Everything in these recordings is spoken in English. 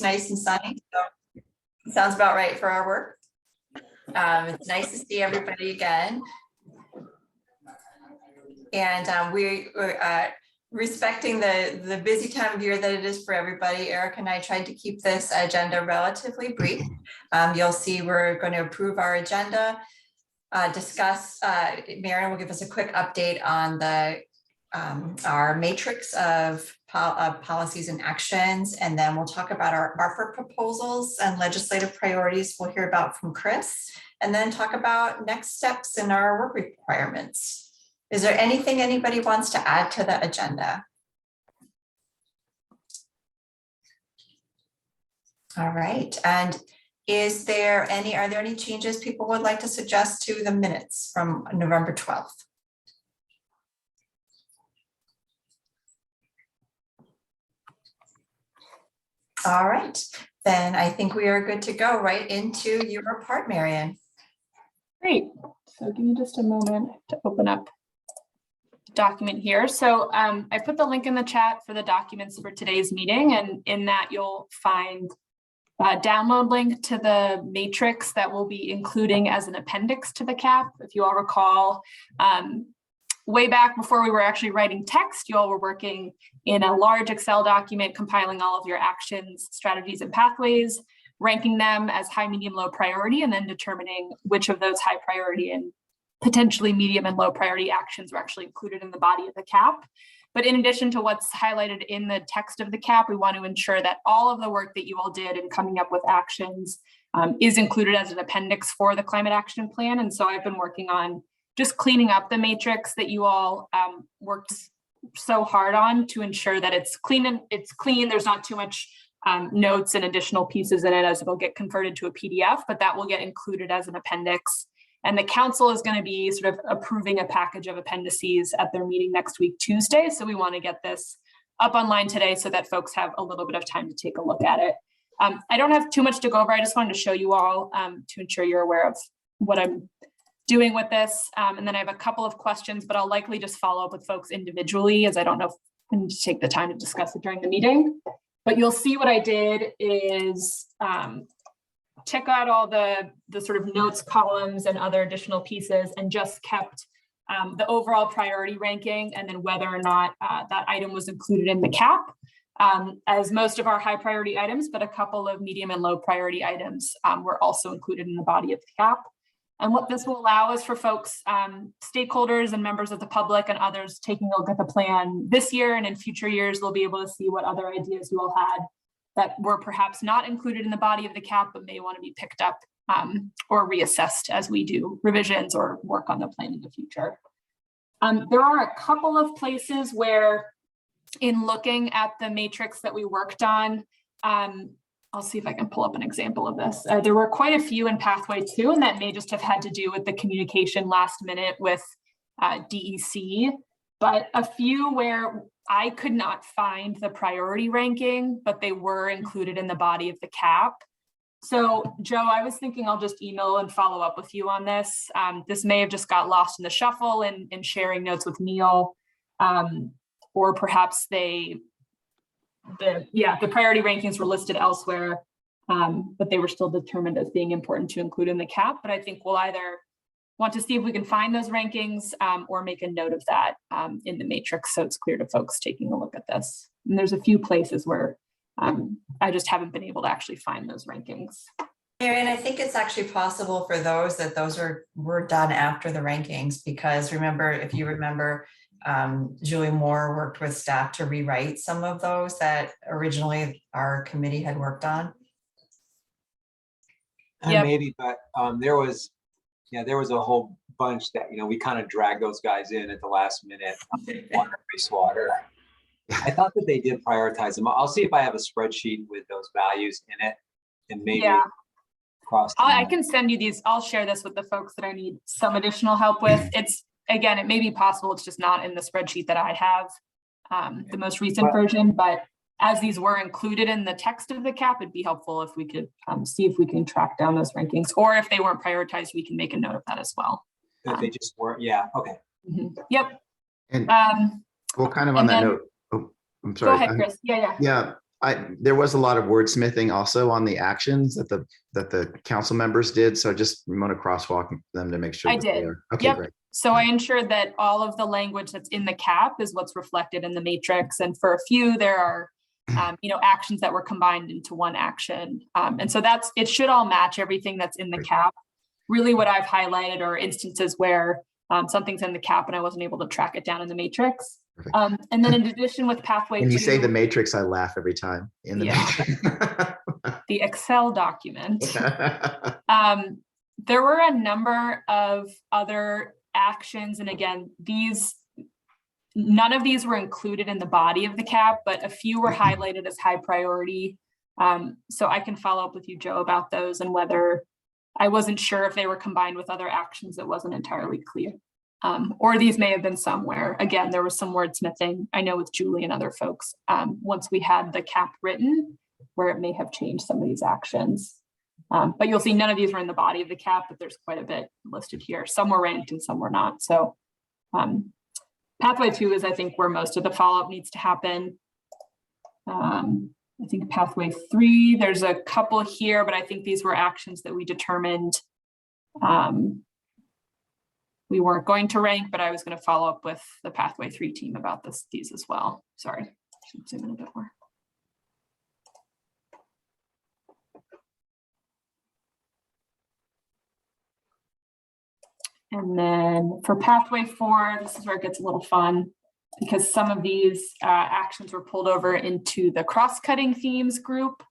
nice and sunny, so it sounds about right for our work. It's nice to see everybody again. And we're respecting the busy time of year that it is for everybody. Eric and I tried to keep this agenda relatively brief. You'll see we're going to approve our agenda, discuss, Marion will give us a quick update on our matrix of policies and actions, and then we'll talk about our ARPA proposals and legislative priorities we'll hear about from Chris, and then talk about next steps in our work requirements. Is there anything anybody wants to add to the agenda? All right, and are there any changes people would like to suggest to the minutes from November 12th? All right, then I think we are good to go right into your part, Marion. Great. So give me just a moment to open up the document here. So I put the link in the chat for the documents for today's meeting, and in that you'll find a download link to the matrix that we'll be including as an appendix to the CAP. If you all recall, way back before we were actually writing text, you all were working in a large Excel document, compiling all of your actions, strategies, and pathways, ranking them as high, medium, low priority, and then determining which of those high priority and potentially medium and low priority actions were actually included in the body of the CAP. But in addition to what's highlighted in the text of the CAP, we want to ensure that all of the work that you all did in coming up with actions is included as an appendix for the climate action plan. And so I've been working on just cleaning up the matrix that you all worked so hard on to ensure that it's clean. There's not too much notes and additional pieces in it, as it'll get converted to a PDF, but that will get included as an appendix. And the council is going to be sort of approving a package of appendices at their meeting next week, Tuesday. So we want to get this up online today so that folks have a little bit of time to take a look at it. I don't have too much to go over. I just wanted to show you all to ensure you're aware of what I'm doing with this. And then I have a couple of questions, but I'll likely just follow up with folks individually, as I don't know if I need to take the time to discuss it during the meeting. But you'll see what I did is check out all the sort of notes columns and other additional pieces, and just kept the overall priority ranking, and then whether or not that item was included in the CAP, as most of our high priority items, but a couple of medium and low priority items were also included in the body of the CAP. And what this will allow is for folks, stakeholders and members of the public and others taking a look at the plan this year and in future years, they'll be able to see what other ideas you all had that were perhaps not included in the body of the CAP, but may want to be picked up or reassessed as we do revisions or work on the plan in the future. There are a couple of places where, in looking at the matrix that we worked on, I'll see if I can pull up an example of this. There were quite a few in pathway 2, and that may just have had to do with the communication last minute with DEC, but a few where I could not find the priority ranking, but they were included in the body of the CAP. So Joe, I was thinking I'll just email and follow up with you on this. This may have just got lost in the shuffle and sharing notes with Neil, or perhaps the priority rankings were listed elsewhere, but they were still determined as being important to include in the CAP. But I think we'll either want to see if we can find those rankings or make a note of that in the matrix, so it's clear to folks taking a look at this. And there's a few places where I just haven't been able to actually find those rankings. Marion, I think it's actually possible for those were done after the rankings, because if you remember, Julie Moore worked with staff to rewrite some of those that originally our committee had worked on. Yep. Maybe, but there was a whole bunch that, we kind of dragged those guys in at the last minute. Water, wastewater. I thought that they did prioritize them. I'll see if I have a spreadsheet with those values in it, and maybe cross. I can send you these. I'll share this with the folks that I need some additional help with. Again, it may be possible it's just not in the spreadsheet that I have, the most recent version, but as these were included in the text of the CAP, it'd be helpful if we could see if we can track down those rankings, or if they weren't prioritized, we can make a note of that as well. If they just weren't, okay. Yep. And well, kind of on that note, oh, I'm sorry. Go ahead, Chris. Yeah. There was a lot of wordsmithing also on the actions that the council members did. So I just want to crosswalk them to make sure. I that they did. are- Okay, Yep. great. So I ensured that all of the language that's in the cap is what's reflected in the matrix. And for a few, there are, actions that were combined into one action. And so it should all match everything that's in the Great. cap. Really what I've highlighted are instances where something's in the cap and I wasn't able to track it down in the matrix. Perfect. And then in addition with pathway When you say 2, the matrix, I laugh every time in the the Excel document. matrix. There were a number of other actions, and again, none of these were included in the body of the cap, but a few were highlighted as high priority. So I can follow up with you, Joe, about those, and whether I wasn't sure if they were combined with other actions that wasn't entirely clear. Or these may have been somewhere. Again, there was some wordsmithing, I know, with Julie and other folks, once we had the cap written, where it may have changed some of these actions. But you'll see none of these were in the body of the cap, but there's quite a bit listed here. Some were ranked and some were not. So pathway 2 is, I think, where most of the follow-up needs to happen. I think pathway 3, there's a couple here, but I think these were actions that we determined we weren't going to rank, but I was going to follow up with the pathway 3 team about these as well. Sorry, I should zoom in a bit more. And then for pathway 4, this is where it gets a little fun, because some of these actions were pulled over into the cross-cutting themes group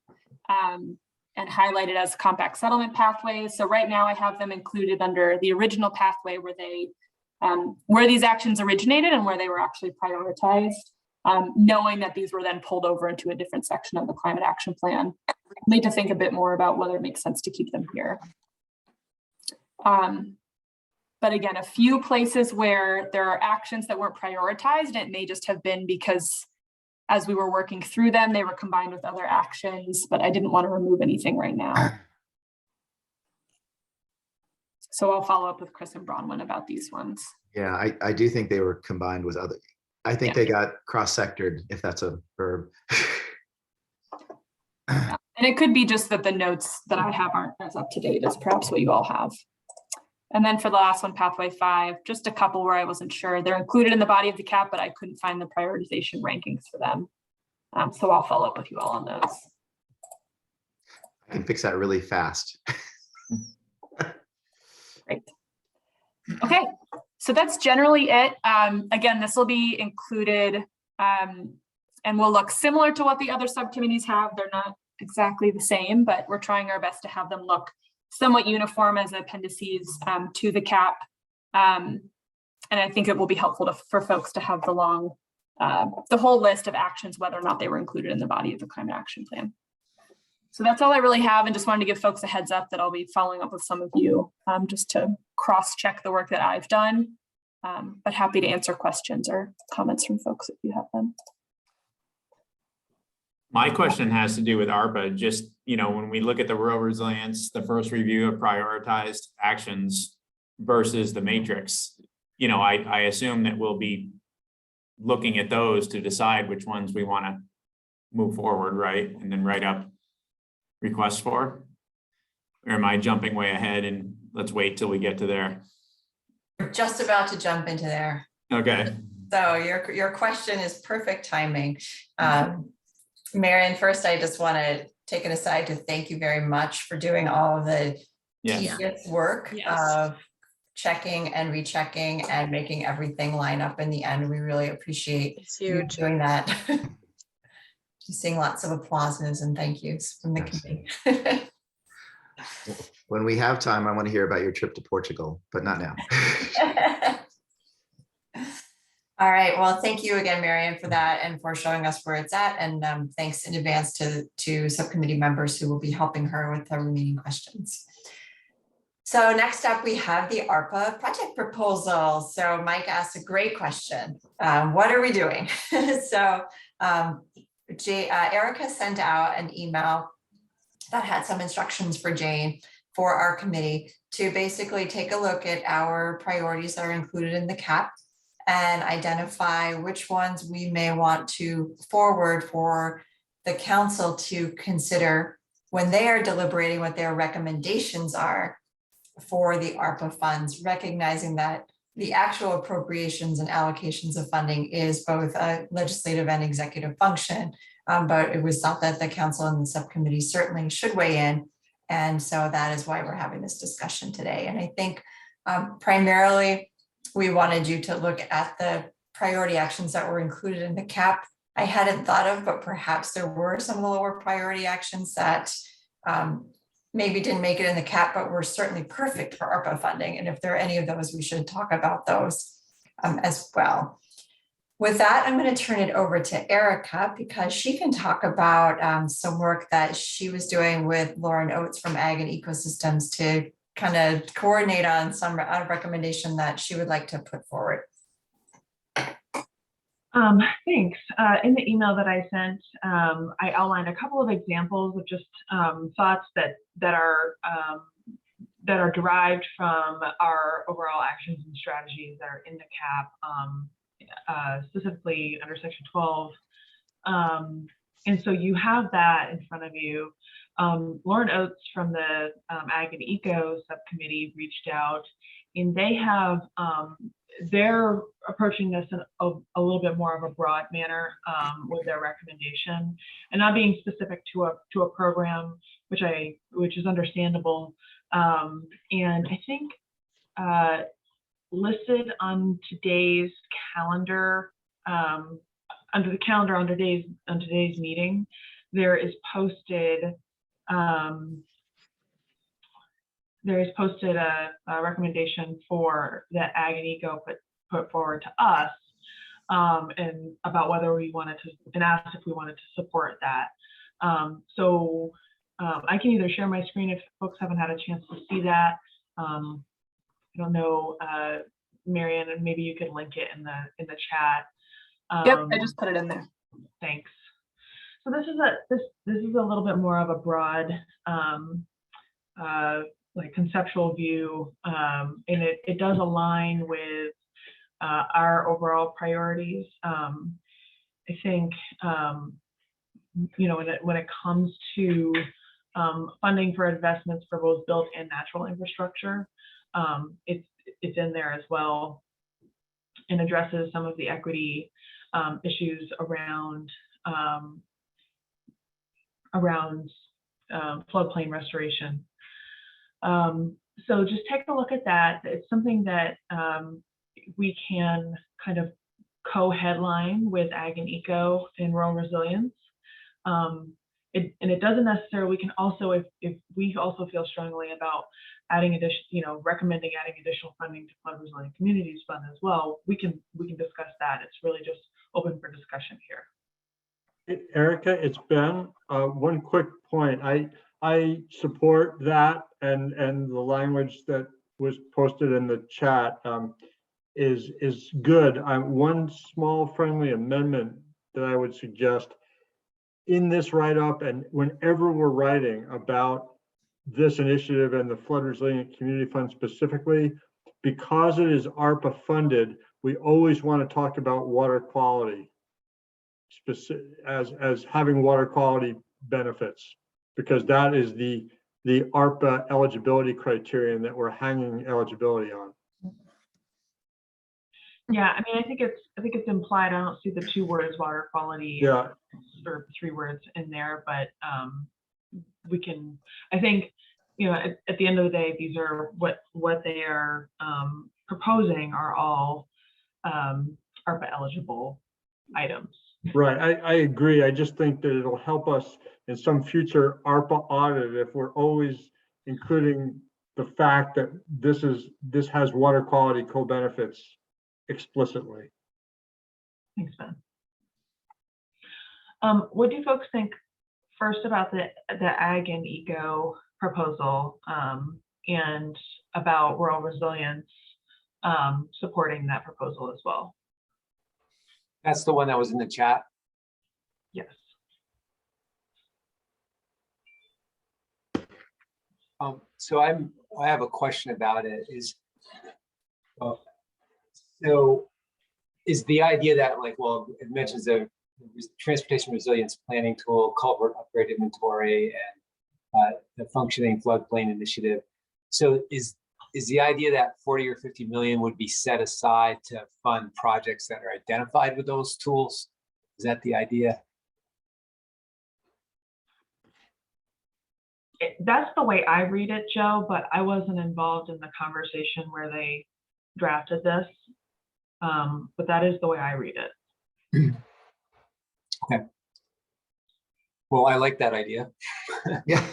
and highlighted as compact settlement pathways. So right now I have them included under the original pathway where these actions originated and where they were actually prioritized, knowing that these were then pulled over into a different section of the climate action plan. I need to think a bit more about whether it makes sense to keep them here. But again, a few places where there are actions that weren't prioritized, and it may just have been because as we were working through them, they were combined with other actions, but I didn't want to remove anything right now. So I'll follow up with Chris and Bronwyn about these ones. Yeah, I do think they were combined with other. I think they got cross-sectored, if that's a verb. And it could be just that the notes that I have aren't as up to date as perhaps what you all have. And then for the last one, pathway 5, just a couple where I wasn't sure. They're included in the body of the cap, but I couldn't find the prioritization rankings for them. So I'll follow up with you all on those. I can fix that really fast. Great. Okay, so that's generally it. Again, this will be included and will look similar to what the other subcommittees have. They're not exactly the same, but we're trying our best to have them look somewhat uniform as appendices to the cap. And I think it will be helpful for folks to have the whole list of actions, whether or not they were included in the body of the climate action plan. So that's all I really have, and just wanted to give folks a heads up that I'll be following up with some of you just to cross-check the work that I've done, but happy to answer questions or comments from folks if you have them. My question has to do with ARPA. Just, when we look at the rural resilience, the first review of prioritized actions versus the matrix, I assume that we'll be looking at those to decide which ones we want to move forward, right? And then write up requests for? Or am I jumping way ahead and let's wait till we get to there? We're just about to jump into there. Okay. So your question is perfect timing. Marion, first, I just want to take an aside to thank you very much for doing all of the tedious work of checking and rechecking and making everything line up in the end. We really appreciate you doing that. Just seeing lots of applauses and thank yous from the committee. When we have time, I want to hear about your trip to Portugal, but not now. All right, well, thank you again, Marion, for that and for showing us where it's at. And thanks in advance to subcommittee members who will be helping her with the remaining questions. So next up, we have the ARPA project proposal. So Mike asked a great question. What are we doing? So Erica sent out an email that had some instructions for Jane for our committee to basically take a look at our priorities that are included in the CAP and identify which ones we may want to forward for the council to consider when they are deliberating what their recommendations are for the ARPA funds, recognizing that the actual appropriations and allocations of funding is both a legislative and executive function. But it was thought that the council and the subcommittee certainly should weigh in. And so that is why we're having this discussion today. And I think primarily we wanted you to look at the priority actions that were included in the CAP. I hadn't thought of, but perhaps there were some of the lower priority actions that maybe didn't make it in the CAP, but were certainly perfect for ARPA funding. And if there are any of those, we should talk about those as well. With that, I'm going to turn it over to Erica because she can talk about some work that she was doing with Lauren Oates from Ag and Ecosystems to kind of coordinate on some recommendation that she would like to put forward. Thanks. In the email that I sent, I outlined a couple of examples of just thoughts that are derived from our overall actions and strategies that are in the CAP, specifically under Section 12. And so you have that in front of you. Lauren Oates from the Ag and Eco Subcommittee reached out, and they have they're approaching this in a little bit more of a broad manner with their recommendation, and not being specific to a program, which is understandable. And I think listed on today's calendar, under the calendar on today's meeting, there is posted a recommendation for that Ag and Eco put forward to us, and about whether we wanted to, and asked if we wanted to support that. So I can either share my screen if folks haven't had a chance to see that. I don't know, Marianne, and maybe you could link it in the chat. Yep, I just put it in there. Thanks. So this is a little bit more of a broad like conceptual view, and it does align with our overall priorities. I think you know, when it comes to funding for investments for both built and natural infrastructure, it's in there as well, and addresses some of the equity issues around floodplain restoration. So just take a look at that. It's something that we can kind of co-headline with Ag and Eco and Rural Resilience. And it doesn't necessarily, we can also, if we also feel strongly about adding additional, you know, recommending adding additional funding to Flood Resilient Communities Fund as well, we can discuss that. It's really just open for discussion here. Erica, it's Ben. One quick point. I support that, and the language that was posted in the chat is good. One small friendly amendment that I would suggest in this write-up, and whenever we're writing about this initiative and the Flood Resilient Community Fund specifically, because it is ARPA funded, we always want to talk about water quality as having water quality benefits, because that is the ARPA eligibility criterion that we're hanging eligibility on. Yeah, I mean, I think it's implied. I don't see the two words water quality, Yeah, or three words in there, but we can, I think, you know, at the end of the day, these are what they are proposing are all ARPA eligible items. right. I agree. I just think that it'll help us in some future ARPA audit if we're always including the fact that this has water quality co-benefits explicitly. Thanks, Ben. What do folks think first about the Ag and Eco proposal, and about Rural Resilience supporting that proposal as well? That's the one that was in the chat. Yes. So I have a question about it. So is the idea that, like, well, it mentions the transportation resilience planning tool, culvert upgrade inventory, and the functioning floodplain initiative. So is the idea that 40 or 50 million would be set aside to fund projects that are identified with those tools? Is that the idea? That's the way I read it, Joe, but I wasn't involved in the conversation where they drafted this. But that is the way I read it. Okay. Well, I like that idea. Yeah.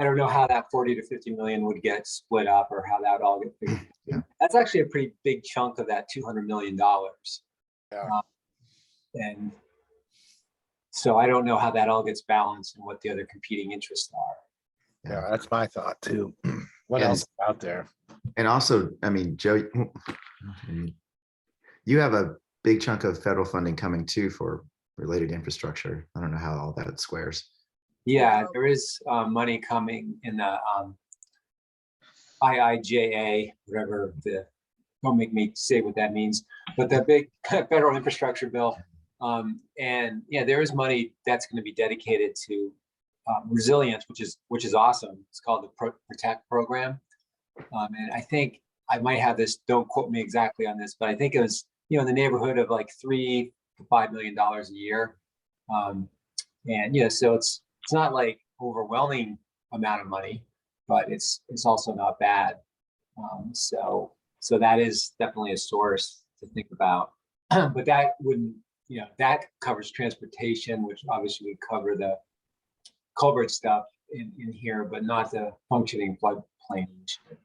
I don't know how that 40 to 50 million would get split up or how that would all get figured. Yeah. That's actually a pretty big chunk of that $200 million. Yeah. And so I don't know how that all gets balanced and what the other competing interests are. Yeah, that's my thought too. What And- else is out there? And also, I mean, Joe, you have a big chunk of federal funding coming too for related infrastructure. I don't know how all that squares. Yeah, there is money coming in the IIJA, whatever don't make me say what that means, but the big federal infrastructure bill. And yeah, there is money that's going to be dedicated to resilience, which is awesome. It's called the Protect program. And I think I might have this, don't quote me exactly on this, but I think it was, in the neighborhood of like $3 to $5 million a year. And so it's not like overwhelming amount of money, but it's also not bad. So that is definitely a source to think about. But that wouldn't, that covers transportation, which obviously would cover the culvert stuff in here, but not the functioning floodplain initiative.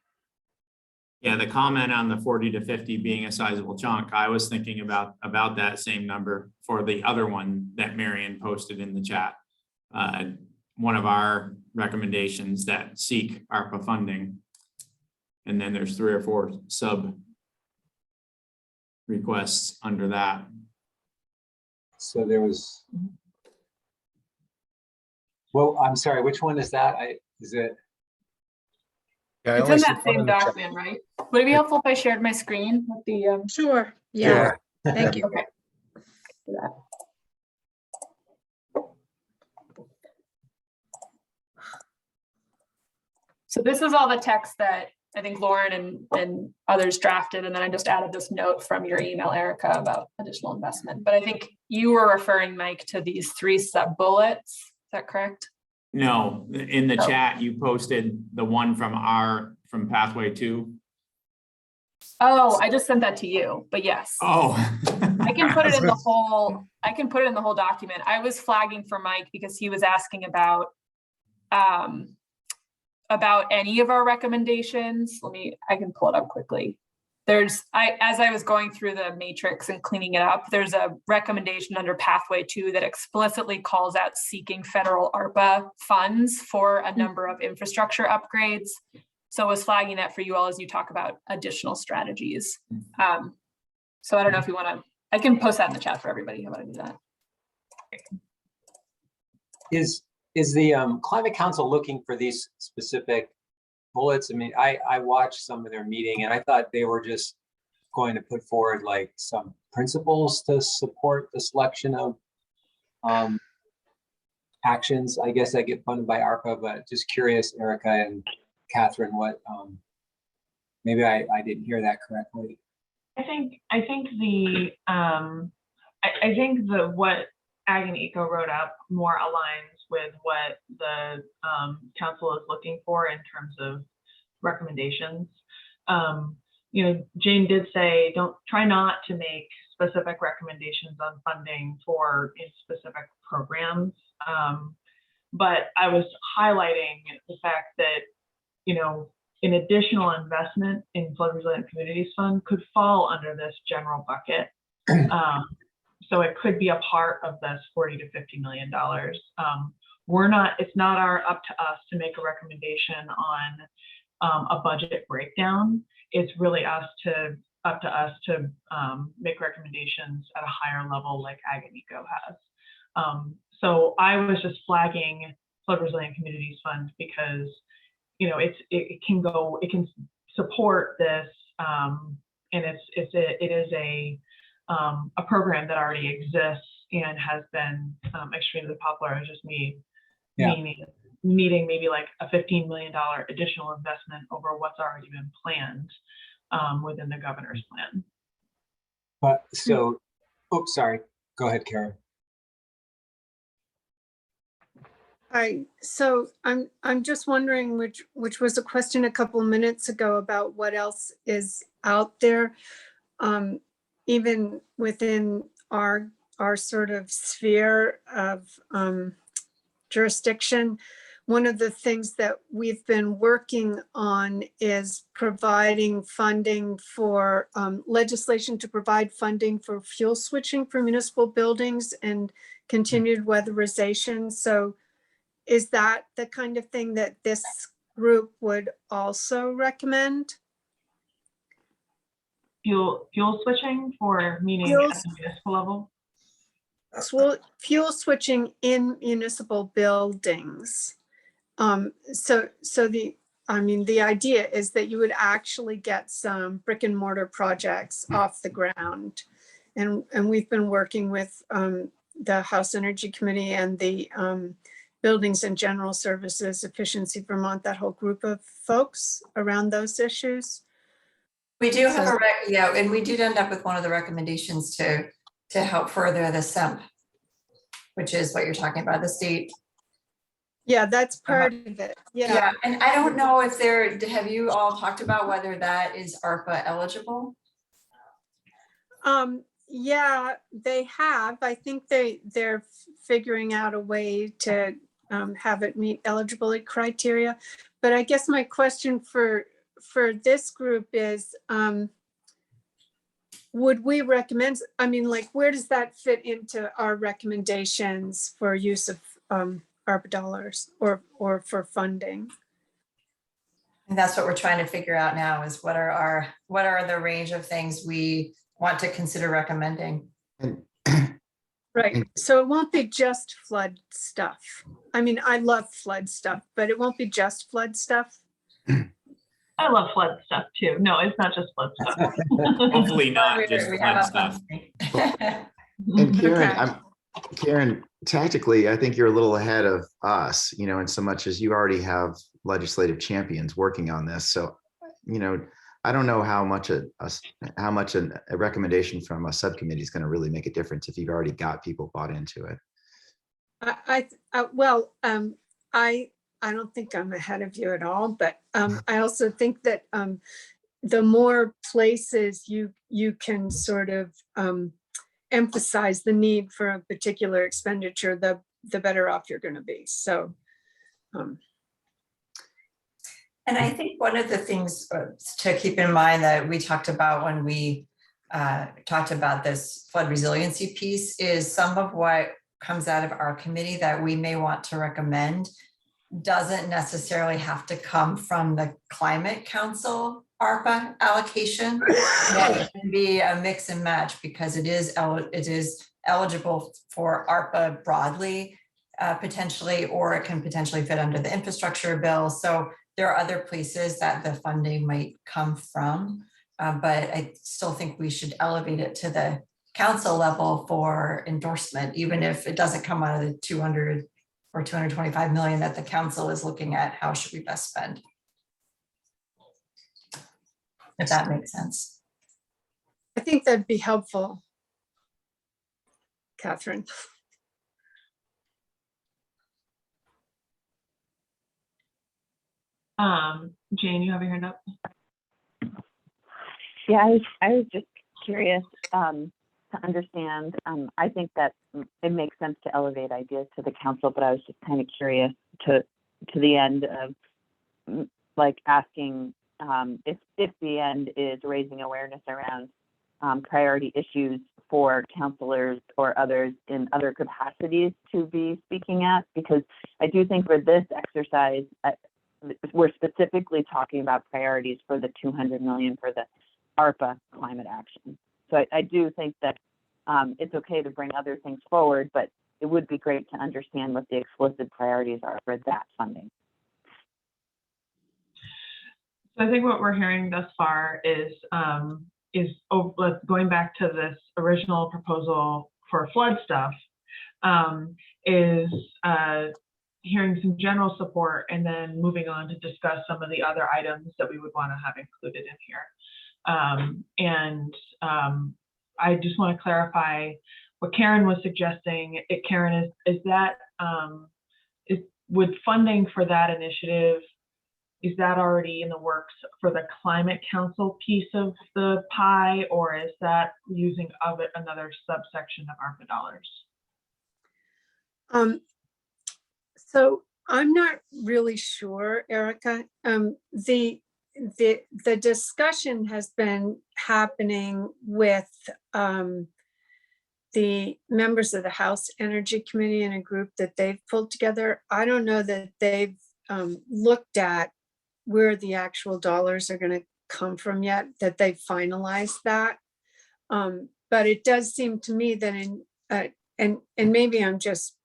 Yeah, the comment on the 40 to 50 being a sizable chunk, I was thinking about that same number for the other one that Marion posted in the chat. One of our recommendations that seek ARPA funding. And then there's 3 or 4 sub requests under that. So there was, well, I'm sorry, which one is that? Is it? Yeah, I It's only in see that one same in the chat. document, right? Would it be helpful if I shared my screen with the, Sure, yeah, thank you. okay. Do that. So this is all the text that I think Lauren and others drafted, and then I just added this note from your email, Erica, about additional investment. But I think you were referring, Mike, to these 3 sub bullets. Is that correct? No, in the Oh. chat, you posted the one from Pathway 2. Oh, I just sent that to you, but yes. Oh. I can put it in the whole document. I was flagging for Mike because he was asking about any of our recommendations. I can pull it up quickly. As I was going through the matrix and cleaning it up, there's a recommendation under Pathway 2 that explicitly calls out seeking federal ARPA funds for a number of infrastructure upgrades. So I was flagging that for you all as you talk about additional strategies. So I don't know if you want to, I can post that in the chat for everybody. How about I do that? Is the Climate Council looking for these specific bullets? I mean, I watched some of their meeting and I thought they were just going to put forward like some principles to support the selection of actions, I guess, that get funded by ARPA, but just curious, Erica and Catherine, what maybe I didn't hear that correctly. I think what Ag and Eco wrote up more aligns with what the council is looking for in terms of recommendations. Jane did say, try not to make specific recommendations on funding for specific programs. But I was highlighting the fact that, an additional investment in Flood Resilient Communities Fund could fall under this general bucket. So it could be a part of this $40 to $50 million. It's not up to us to make a recommendation on a budget breakdown. It's really up to us to make recommendations at a higher level like Ag and Eco has. So I was just flagging Flood Resilient Communities Fund because it can support this, and it is a a program that already exists and has been extremely popular. It's just needing maybe like a $15 million additional investment over what's already been planned within the governor's plan. But so, oops, sorry. Go ahead, Karen. Hi, so I'm just wondering, which was a question a couple of minutes ago about what else is out there, even within our sort of sphere of jurisdiction. One of the things that we've been working on is providing funding for legislation to provide funding for fuel switching for municipal buildings and continued weatherization. So is that the kind of thing that this group would also recommend? Fuel switching for meaning at the municipal level? Fuel switching in municipal buildings. So the idea is that you would actually get some brick and mortar projects off the ground. And we've been working with the House Energy Committee and the Buildings and General Services, Efficiency Vermont, that whole group of folks around those issues. We do have and we did end up with one of the recommendations to help further the SEMP, which is what you're talking about, the state. Yeah, that's part of it. Yeah, and I don't know if have you all talked about whether that is ARPA eligible? Yeah, they have. I think they're figuring out a way to have it meet eligibility criteria. But I guess my question for this group is, would we recommend, where does that fit into our recommendations for use of ARPA dollars or for funding? And that's what we're trying to figure out now, is what are the range of things we want to consider recommending. Right, so it won't be just flood stuff. I love flood stuff, but it won't be just flood stuff. I love flood stuff too. No, it's not just flood stuff. Hopefully not just flood stuff. And Karen, Karen, tactically, I think you're a little ahead of us, in so much as you already have legislative champions working on this. So, I don't know how much a recommendation from a subcommittee is going to really make a difference if you've already got people bought into it. I don't think I'm ahead of you at all, but I also think that the more places you can sort of emphasize the need for a particular expenditure, the better off you're going to be. So. And I think one of the things to keep in mind that we talked about when we talked about this flood resiliency piece is some of what comes out of our committee that we may want to recommend doesn't necessarily have to come from the Climate Council ARPA allocation. It can be a mix and match because it is eligible for ARPA broadly, potentially, or it can potentially fit under the infrastructure bill. So there are other places that the funding might come from, but I still think we should elevate it to the council level for endorsement, even if it doesn't come out of the 200 or 225 million that the council is looking at. How should we best spend? If that makes sense. I think that'd be helpful, Catherine. Jane, you have your hand up? Yeah, I was just curious to understand. I think that it makes sense to elevate ideas to the council, but I was just kind of curious to the end of asking if the end is raising awareness around priority issues for counselors or others in other capacities to be speaking at, because I do think for this exercise, we're specifically talking about priorities for the 200 million for the ARPA climate action. So I do think that it's okay to bring other things forward, but it would be great to understand what the explicit priorities are for that funding. So I think what we're hearing thus far is going back to this original proposal for flood stuff, is hearing some general support and then moving on to discuss some of the other items that we would want to have included in here. I just want to clarify what Karen was suggesting. Karen, is that would funding for that initiative, is that already in the works for the Climate Council piece of the pie, or is that using of it another subsection of ARPA dollars? So I'm not really sure, Erica. The discussion has been happening with the members of the House Energy Committee in a group that they've pulled together. I don't know that they've looked at where the actual dollars are going to come from yet, that they've finalized that. But it does seem to me that and maybe I'm just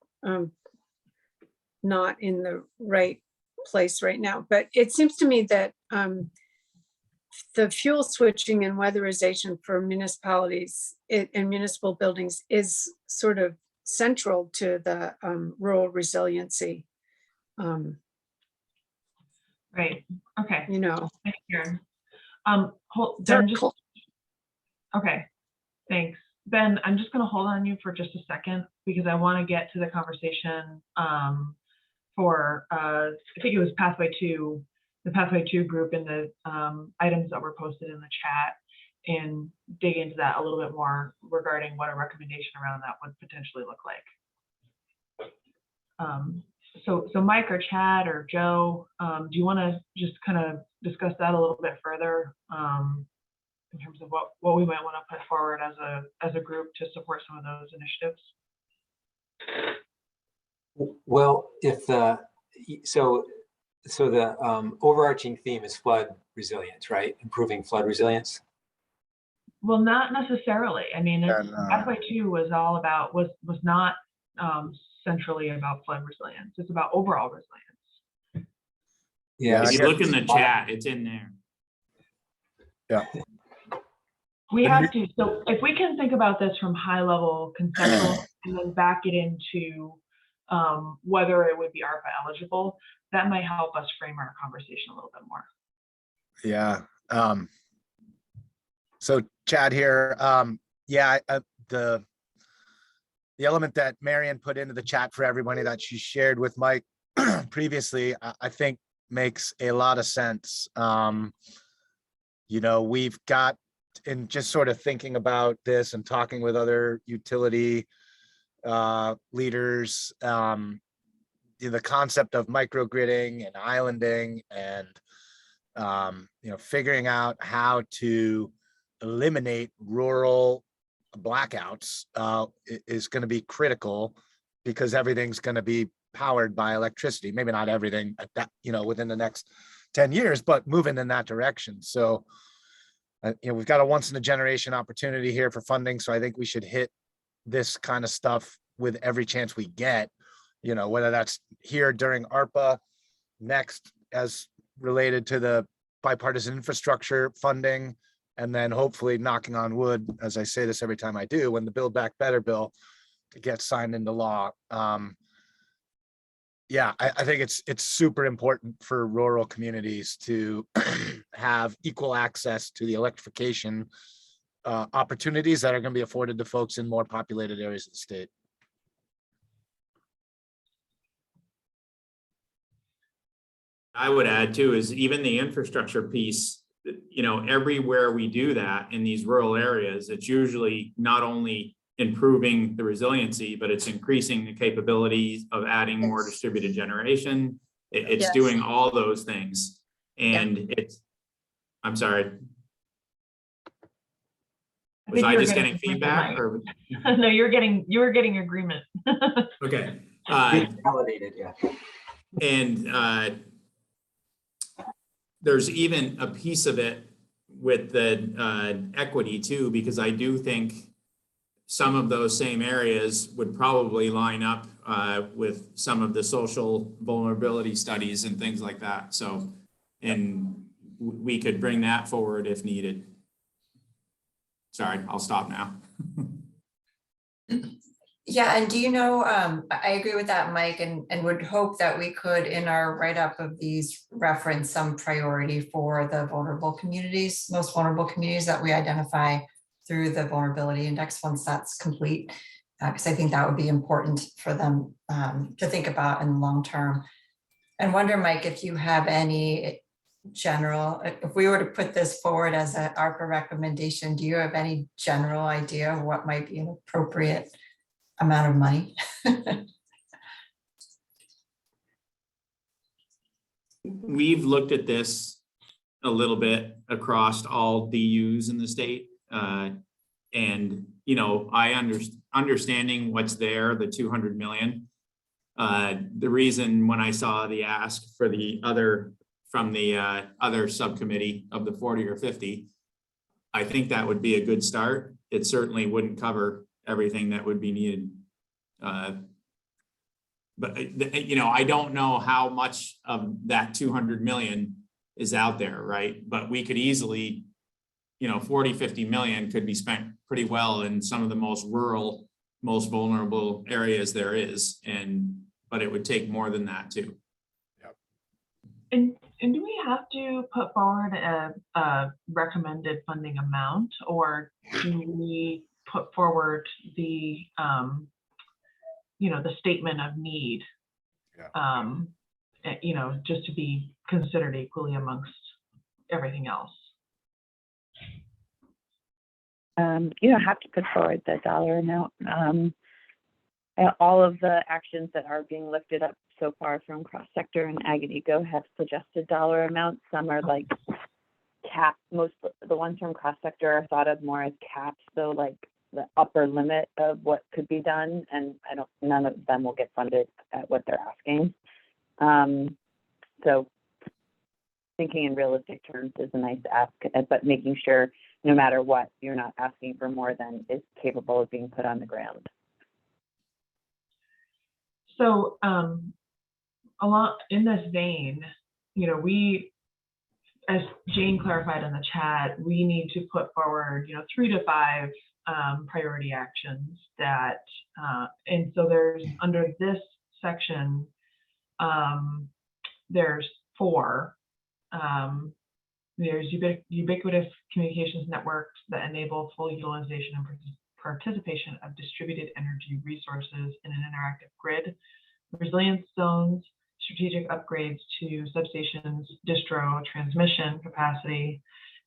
not in the right place right now, but it seems to me that the fuel switching and weatherization for municipalities and municipal buildings is sort of central to the rural resiliency. Right. Okay. You know. Thanks, Karen. Ben, okay. Thanks. Ben, I'm just going to hold on you for just a second because I want to get to the conversation for, I think it was the Pathway 2 group and the items that were posted in the chat, and dig into that a little bit more regarding what a recommendation around that would potentially look like. So Mike or Chad or Joe, do you want to just kind of discuss that a little bit further in terms of what we might want to put forward as a group to support some of those initiatives? Well, if the overarching theme is flood resilience, right? Improving flood resilience. Well, not necessarily. I mean, Pathway 2 was all about was not centrally about flood resilience. It's about overall resilience. Yeah. If you look in the chat, it's in there. Yeah. We have to. So if we can think about this from high level conceptual and then back it into whether it would be ARPA eligible, that might help us frame our conversation a little bit more. Yeah. So Chad here. The element that Marion put into the chat for everybody that she shared with Mike previously, I think makes a lot of sense. You know, we've got, in just sort of thinking about this and talking with other utility leaders, the concept of microgridding and islanding and, figuring out how to eliminate rural blackouts is going to be critical, because everything's going to be powered by electricity. Maybe not everything at that, within the next 10 years, but moving in that direction. So, we've got a once in a generation opportunity here for funding. So I think we should hit this kind of stuff with every chance we get, whether that's here during ARPA, next as related to the bipartisan infrastructure funding, and then hopefully, knocking on wood, as I say this every time I do, when the Build Back Better bill gets signed into law. I think it's super important for rural communities to have equal access to the electrification opportunities that are going to be afforded to folks in more populated areas of the state. I would add too, is even the infrastructure piece, everywhere we do that in these rural areas, it's usually not only improving the resiliency, but it's increasing the capabilities of adding more distributed generation. It's Yes. doing all those things. And I'm sorry. Was I just getting feedback or? No, you were getting agreement. Okay. Validated, yeah. And there's even a piece of it with the equity too, because I do think some of those same areas would probably line up with some of the social vulnerability studies and things like that. So, and we could bring that forward if needed. Sorry, I'll stop now. Yeah, and do you know, I agree with that, Mike, and would hope that we could, in our write-up of these, reference some priority for the vulnerable communities, most vulnerable communities that we identify through the vulnerability index once that's complete. Because I think that would be important for them to think about in the long term. And wonder, Mike, if you have any general, if we were to put this forward as an ARPA recommendation, do you have any general idea of what might be an appropriate amount of money? We've looked at this a little bit across all DUs in the state. And, you know, understanding what's there, the 200 million. The reason when I saw the ask for the other, from the other subcommittee of the 40 or 50, I think that would be a good start. It certainly wouldn't cover everything that would be needed. But you know, I don't know how much of that 200 million is out there, right? But we could easily, you know, 40, 50 million could be spent pretty well in some of the most rural, most vulnerable areas there is. But it would take more than that too. And do we have to put forward a recommended funding amount, or do we put forward the you know, the statement of need, you know, just to be considered equally amongst everything else? You don't have to put forward the dollar amount. All of the actions that are being lifted up so far from cross-sector and Ag and Eco have suggested dollar amounts. Some are like capped. Most of the ones from cross-sector are thought of more as caps, so like the upper limit of what could be done, and none of them will get funded at what they're asking. So thinking in realistic terms is a nice ask, but making sure no matter what, you're not asking for more than is capable of being put on the ground. So along in this vein, you know, we, as Jane clarified in the chat, we need to put forward, you know, 3 to 5 priority actions that, and so there's, under this section, there's 4. There's ubiquitous communications networks that enable full utilization and participation of distributed energy resources in an interactive grid, resilience zones, strategic upgrades to substations, distro transmission capacity,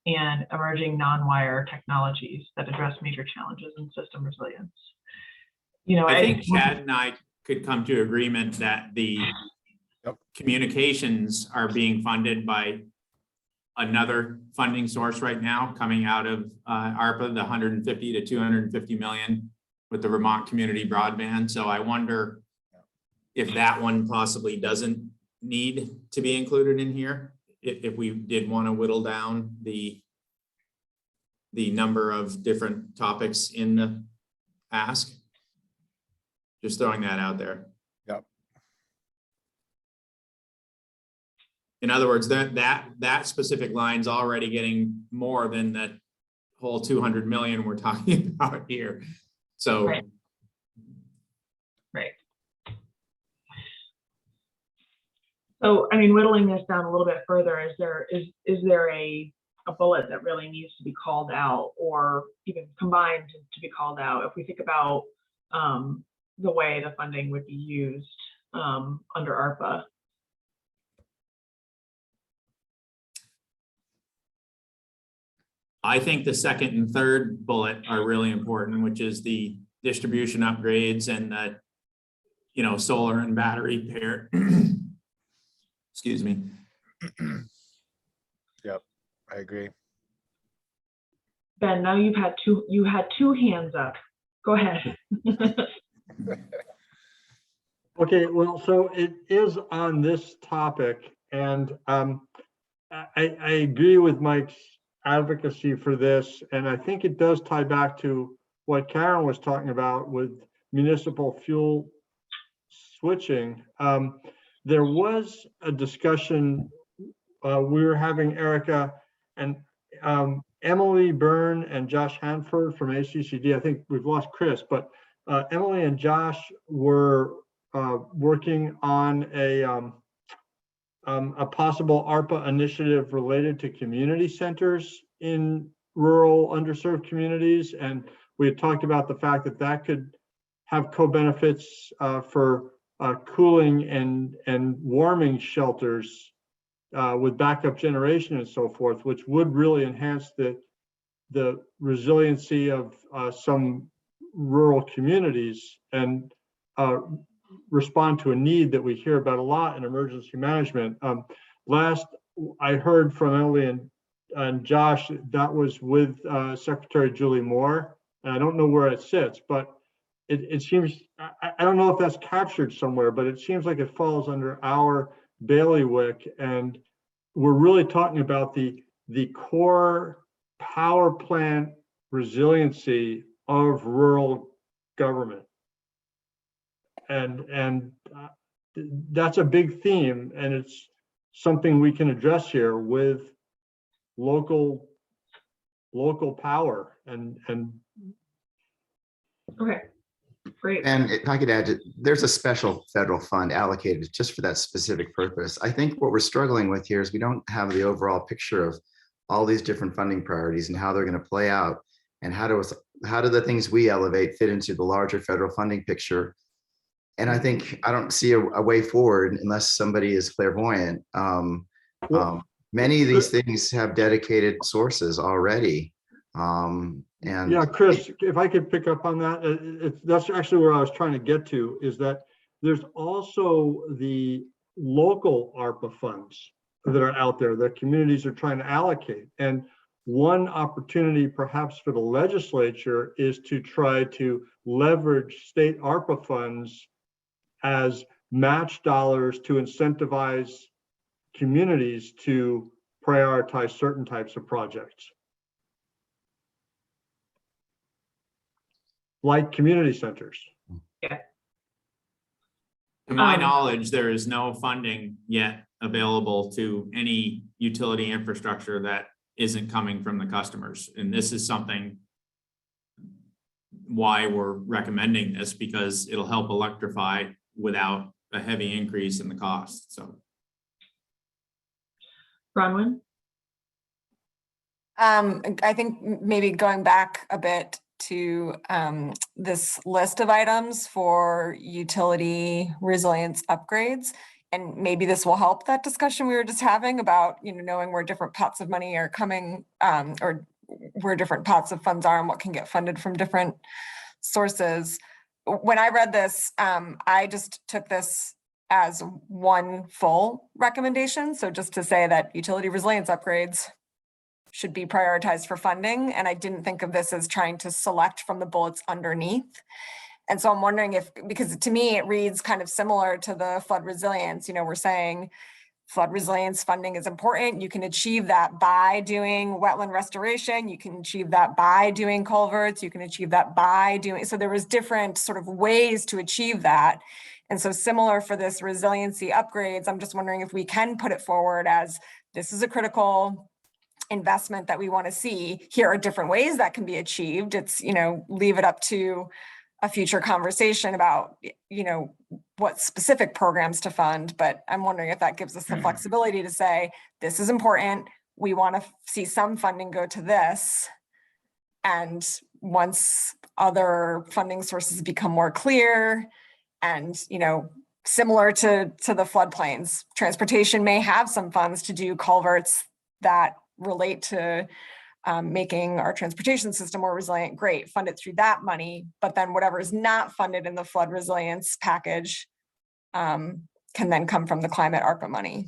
and emerging non-wire technologies that address major challenges in system resilience. You know, I think Chad and I could come to agreement that the communications are being funded by another funding source right now, coming out of ARPA, the 150 to 250 million with the Vermont community broadband. So I wonder if that one possibly doesn't need to be included in here, if we did want to whittle down the number of different topics in the ask. Just throwing that out there. Yep. In other words, that specific line's already getting more than that whole 200 million we're talking about here. So. Right. So, I mean, whittling this down a little bit further, is there a bullet that really needs to be called out, or even combined to be called out, if we think about the way the funding would be used under ARPA? I think the second and third bullet are really important, which is the distribution upgrades and the, you know, solar and battery pair. Excuse me. Yep, I agree. Ben, now you had two hands up. Go ahead. Okay, well, so it is on this topic, and I agree with Mike's advocacy for this, and I think it does tie back to what Karen was talking about with municipal fuel switching. There was a discussion we were having, Erica, and Emily Byrne and Josh Hanford from ACCD. I think we've lost Chris, but Emily and Josh were working on a possible ARPA initiative related to community centers in rural underserved communities. And we had talked about the fact that that could have co-benefits for cooling and warming shelters with backup generation and so forth, which would really enhance the resiliency of some rural communities and respond to a need that we hear about a lot in emergency management. Last I heard from Emily and Josh, that was with Secretary Julie Moore. And I don't know where it sits, but it seems, I don't know if that's captured somewhere, but it seems like it falls under our bailiwick. And we're really talking about the core power plant resiliency of rural government. And that's a big theme, and it's something we can address here with local power and Okay, great. And if I could add, there's a special federal fund allocated just for that specific purpose. I think what we're struggling with here is we don't have the overall picture of all these different funding priorities and how they're going to play out, and how do the things we elevate fit into the larger federal funding picture. And I think I don't see a way forward unless somebody is clairvoyant. Many of these things have dedicated sources already. And yeah, Chris, if I could pick up on that, that's actually where I was trying to get to, is that there's also the local ARPA funds that are out there that communities are trying to allocate. And one opportunity perhaps for the legislature is to try to leverage state ARPA funds as match dollars to incentivize communities to prioritize certain types of projects. Like community centers. Yeah. To my knowledge, there is no funding yet available to any utility infrastructure that isn't coming from the customers. And this is something why we're recommending this, because it'll help electrify without a heavy increase in the cost. So, Bronwyn? I think maybe going back a bit to this list of items for utility resilience upgrades, and maybe this will help that discussion we were just having about, knowing where different pots of money are coming, or where different pots of funds are and what can get funded from different sources. When I read this, I just took this as one full recommendation. So just to say that utility resilience upgrades should be prioritized for funding. And I didn't think of this as trying to select from the bullets underneath. And so I'm wondering if, because to me, it reads kind of similar to the flood resilience. We're saying flood resilience funding is important. You can achieve that by doing wetland restoration. You can achieve that by doing culverts. You can achieve that by doing, so there was different sort of ways to achieve that. And so similar for this resiliency upgrades, I'm just wondering if we can put it forward as this is a critical investment that we want to see. Here are different ways that can be achieved. It's, leave it up to a future conversation about, what specific programs to fund. But I'm wondering if that gives us the flexibility to say, this is important. We want to see some funding go to this. And once other funding sources become more clear and, similar to the floodplains, transportation may have some funds to do culverts that relate to making our transportation system more resilient. Great, fund it through that money, but then whatever is not funded in the flood resilience package can then come from the climate ARPA money.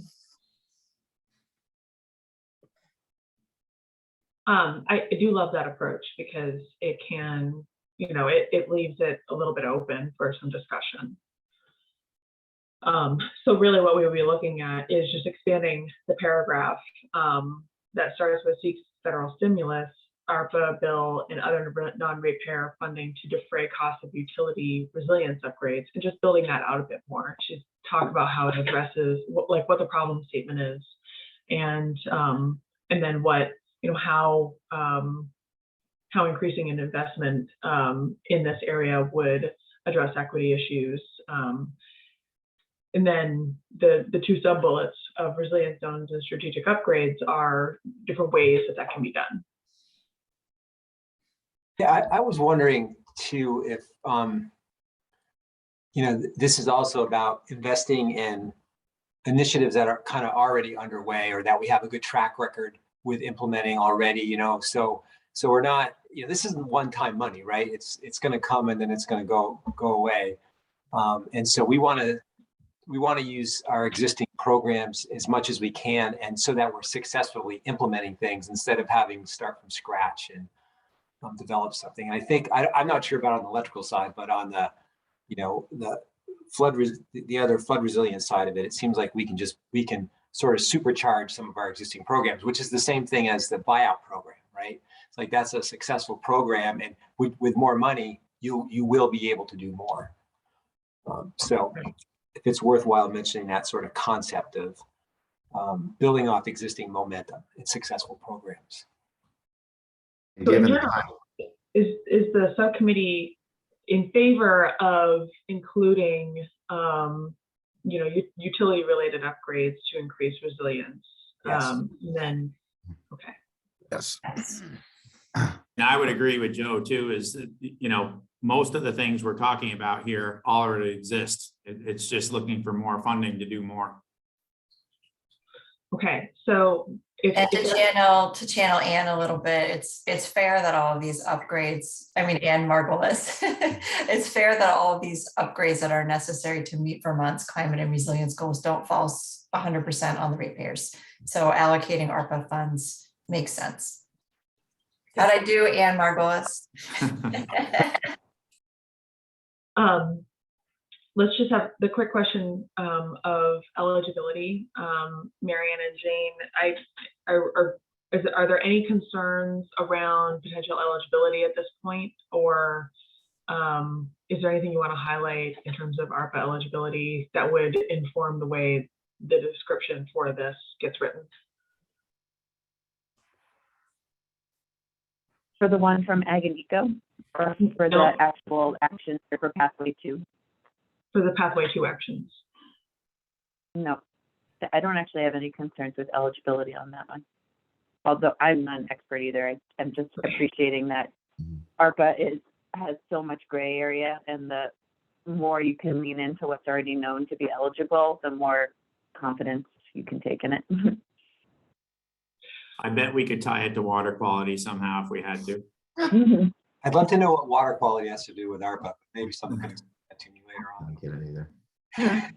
I do love that approach because it can, it leaves it a little bit open for some discussion. So really what we would be looking at is just expanding the paragraph that starts with seeks federal stimulus, ARPA bill, and other non-ratepayer funding to defray costs of utility resilience upgrades, and just building that out a bit more. Just talk about how it addresses what the problem statement is, and then what how increasing an investment in this area would address equity issues. And then the two sub bullets of resilience zones and strategic upgrades are different ways that can be done. Yeah, I was wondering too if, this is also about investing in initiatives that are kind of already underway or that we have a good track record with implementing already, so we're not, this isn't one-time money, right? It's going to come and then it's going to go away. And so we want to use our existing programs as much as we can, and so that we're successfully implementing things instead of having to start from scratch and develop something. And I think I'm not sure about on the electrical side, but on the the other flood resilience side of it, it seems like we can sort of supercharge some of our existing programs, which is the same thing as the buyout program, right? It's like that's a successful program, and with more money, you will be able to do more. So if it's worthwhile mentioning that sort of concept of building off existing momentum in successful programs. So in general, is the subcommittee in favor of including utility related upgrades to increase resilience? Yes. Then okay. Yes. And I would agree with Joe too, is that, most of the things we're talking about here already exist. It's just looking for more funding to do more. Okay, so And to channel Ann a little bit, it's fair that all of these upgrades, Ann Margulis, it's fair that all of these upgrades that are necessary to meet Vermont's climate and resilience goals don't fall 100% on the ratepayers. So allocating ARPA funds makes sense. How'd I do, Ann Margulis? Let's just have the quick question of eligibility. Marianne and Jane, are there any concerns around potential eligibility at this point, or is there anything you want to highlight in terms of ARPA eligibility that would inform the way the description for this gets written? For the one from Ag and Eco, or for the actual action for Pathway 2? For the Pathway 2 actions. No, I don't actually have any concerns with eligibility on that one. Although I'm not an expert either. I'm just appreciating that ARPA has so much gray area, and the more you can lean into what's already known to be eligible, the more confidence you can take in it. I bet we could tie it to water quality somehow if we had to. I'd love to know what water quality has to do with ARPA. Maybe someone can explain that to me later on. I don't get it either. It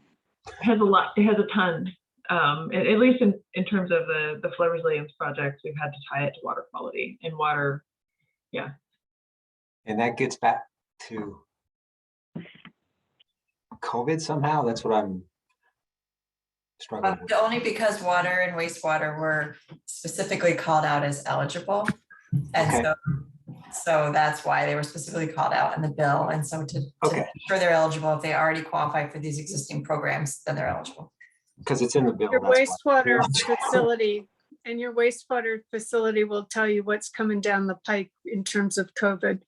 has a lot. It has a ton. At least in terms of the flood resilience projects, we've had to tie it to water quality and water. Yeah. And that gets back to COVID somehow. That's what I'm struggling with. Only because water and wastewater were specifically called out as eligible. And Okay. so that's why they were specifically called out in the bill. And so to make sure they're eligible, if they already qualify for these existing programs, then they're eligible. Because it's in the bill. Your that's why. wastewater facility, and your wastewater facility will tell you what's coming down the pike in terms of COVID.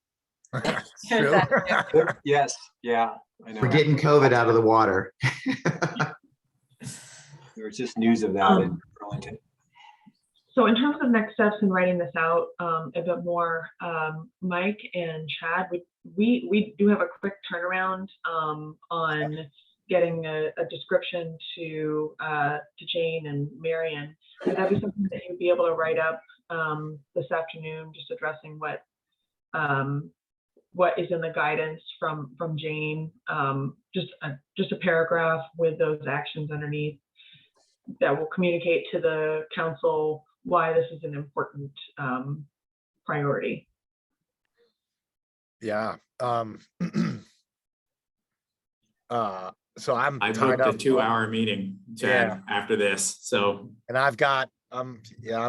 True. Yes, yeah, I know. We're getting COVID out of the water. There was just news of that in Burlington. So in terms of next steps in writing this out a bit more, Mike and Chad, we do have a quick turnaround on getting a description to Jane and Marion. Would that be something that you'd be able to write up this afternoon, just addressing what is in the guidance from Jane? Just a paragraph with those actions underneath that will communicate to the council why this is an important priority. Yeah. So I I tied booked a up 2-hour meeting, Chad, after this. So and I've got I'm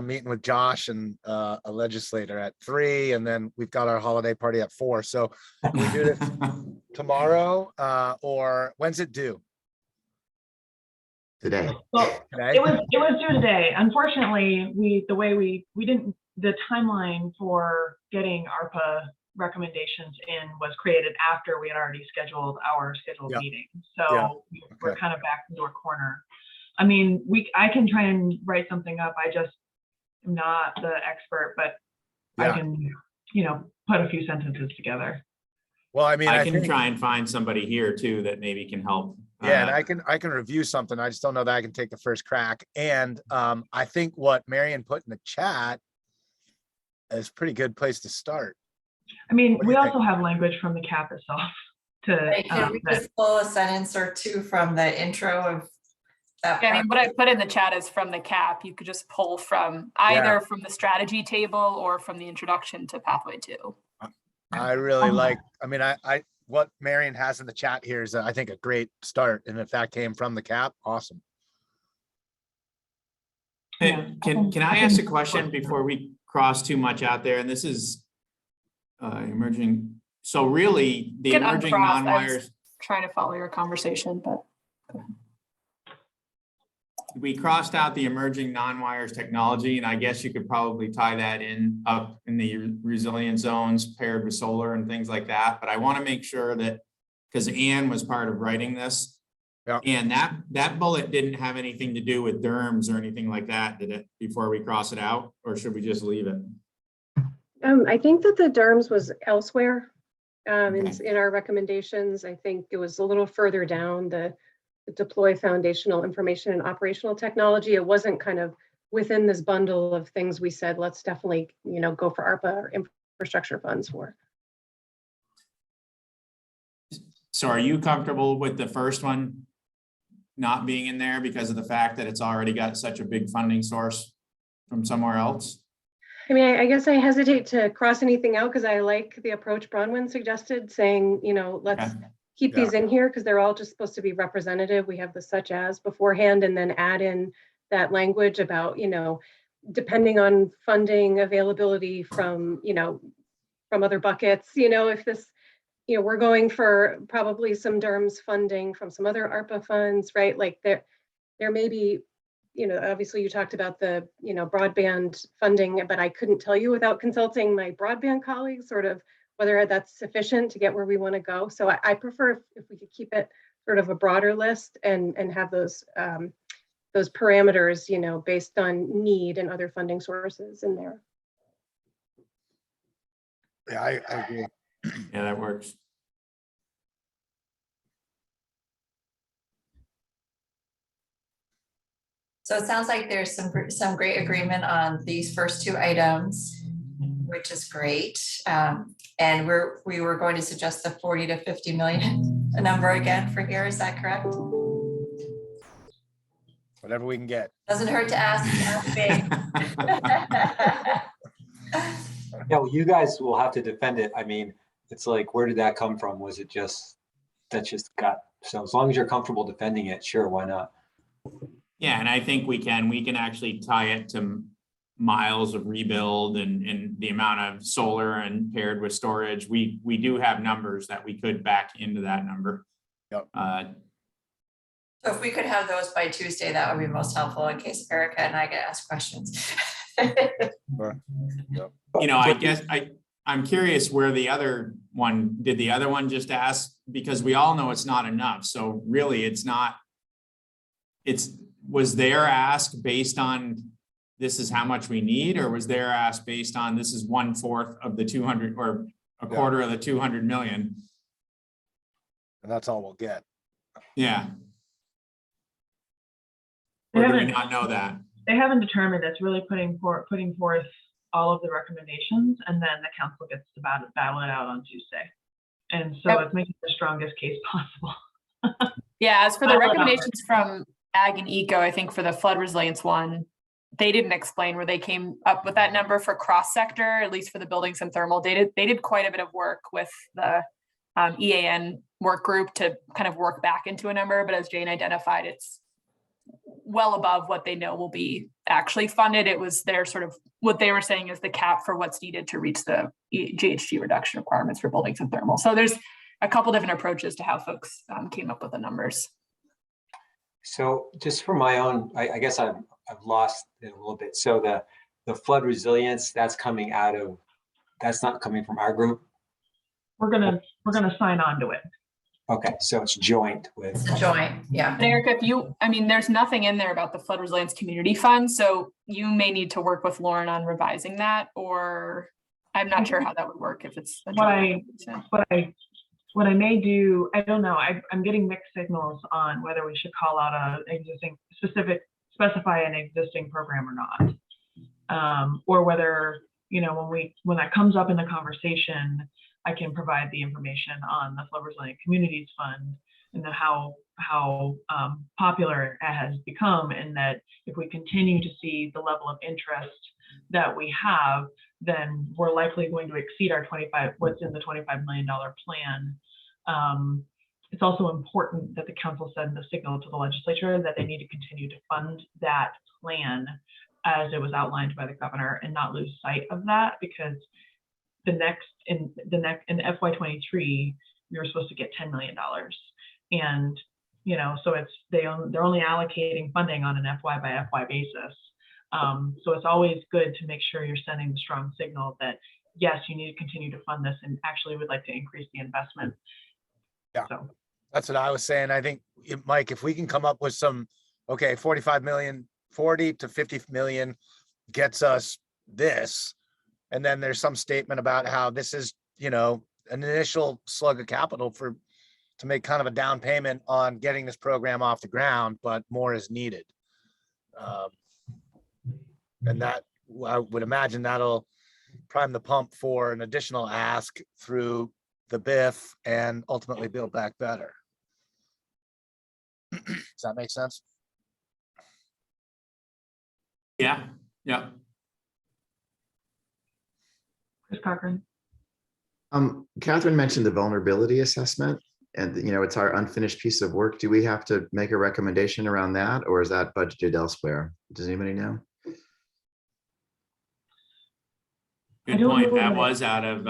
meeting with Josh and a legislator at 3, and then we've got our holiday party at 4. So can we do this tomorrow or when's it due? Today. Well, Today? it was due today. Unfortunately, we didn't the timeline for getting ARPA recommendations in was created after we had already scheduled our scheduled meeting. So we're kind of back into a corner. I mean, I can try and write something up. I just am not the expert, but I can, you know, put a few sentences together. Well, I mean, I can think, try and find somebody here too that maybe can help. yeah, and I can review something. I just don't know that I can take the first crack. And I think what Marion put in the chat is a pretty good place to start. I mean, we also have language from the CAP itself to. Can we just pull a sentence or two from the intro of that? I mean, what I put in the chat is from the CAP. You could just pull from either from the strategy table or from the introduction to pathway 2. I really like, I mean, I what Marion has in the chat here is, I think, a great start. And if that came from the CAP, awesome. Hey, can I ask a question before we cross too much out there? And this is emerging. So really, the emerging non-wires. Trying to follow your conversation, but. We crossed out the emerging non-wires technology, and I guess you could probably tie that in up in the resilient zones paired with solar and things like that. But I want to make sure that, because Anne was part of writing this, and that bullet didn't have anything to do with DERMS or anything like that, did it, before we cross it out, or should we just leave it? I think that the DERMS was elsewhere in our recommendations. I think it was a little further down the deploy foundational information and operational technology. It wasn't kind of within this bundle of things we said, let's definitely, you know, go for ARPA or infrastructure funds for. So are you comfortable with the first one not being in there because of the fact that it's already got such a big funding source from somewhere else? I mean, I guess I hesitate to cross anything out because I like the approach Bronwyn suggested, saying, you know, let's keep these in here because they're all just supposed to be representative. We have the such as beforehand, and then add in that language about, you know, depending on funding availability from, you know, from other buckets, you know, if this, you know, we're going for probably some DERMS funding from some other ARPA funds, right? Like there may be, you know, obviously you talked about the, you know, broadband funding, but I couldn't tell you without consulting my broadband colleagues sort of whether that's sufficient to get where we want to go. So I prefer if we could keep it sort of a broader list and have those parameters, you know, based on need and other funding sources in there. Yeah, I agree. Yeah, that works. So it sounds like there's some great agreement on these first two items, which is great. And we were going to suggest the 40 to 50 million number again for here. Is that correct? Whatever we can get. Doesn't hurt to ask big. Yeah, well, you guys will have to defend it. I mean, it's like, where did that come from? Was it just, that just got, so as long as you're comfortable defending it, sure, why not? Yeah, and I think we can actually tie it to miles of rebuild and the amount of solar and paired with storage. We do have numbers that we could back into that number. Yep. So if we could have those by Tuesday, that would be most helpful in case Erica and I get asked questions. Sure. Yep. You know, I guess I'm curious where the other one, did the other one just ask? Because we all know it's not enough. So really it's not, was their ask based on this is how much we need, or was their ask based on this is 1/4 of the 200 or a quarter of the 200 million? And that's all we'll get. Yeah. Or do we not know that? They haven't determined. It's really putting forth all of the recommendations, and then the council gets to battle it out on Tuesday. And so it's making the strongest case possible. Yeah, as for the recommendations from Ag and Eco, I think for the flood resilience one, they didn't explain where they came up with that number for cross sector, at least for the buildings and thermal. They did quite a bit of work with the EAN work group to kind of work back into a number, but as Jane identified, it's well above what they know will be actually funded. It was their sort of, what they were saying is the cap for what's needed to reach the GHG reduction requirements for buildings and thermal. So there's a couple different approaches to how folks came up with the numbers. So just for my own, I guess I've lost it a little bit. So the flood resilience, that's not coming from our group. We're gonna sign on to it. Okay, so it's joint with. It's a joint, yeah. And Erica, there's nothing in there about the Flood Resilience Community Fund, so you may need to work with Lauren on revising that, or I'm not sure how that would work if it's. A What I may do, I don't know, I'm getting mixed signals on whether we should call out specify an existing program or not. Or whether, when that comes up in the conversation, I can provide the information on the Flood Resilient Communities Fund and how popular it has become, and that if we continue to see the level of interest that we have, then we're likely going to exceed our what's in the $25 million plan. It's also important that the council send the signal to the legislature that they need to continue to fund that plan as it was outlined by the governor, and not lose sight of that, because in FY23 we were supposed to get $10 million, and so they're only allocating funding on an FY by FY basis. So it's always good to make sure you're sending the strong signal that yes, you need to continue to fund this, and actually would like to increase the investment. Yeah, so that's what I was saying. I think, Mike, if we can come up with some, okay, 45 million, 40 to 50 million gets us this, and then there's some statement about how this is, an initial slug of capital to make kind of a down payment on getting this program off the ground, but more is needed. And that, I would imagine that'll prime the pump for an additional ask through the BIF and ultimately Build Back Better. Does that make sense? Yeah. Chris Cochran. Catherine mentioned the vulnerability assessment, and it's our unfinished piece of work. Do we have to make a recommendation around that, or is that budgeted elsewhere? Does anybody know? Good point. That was out of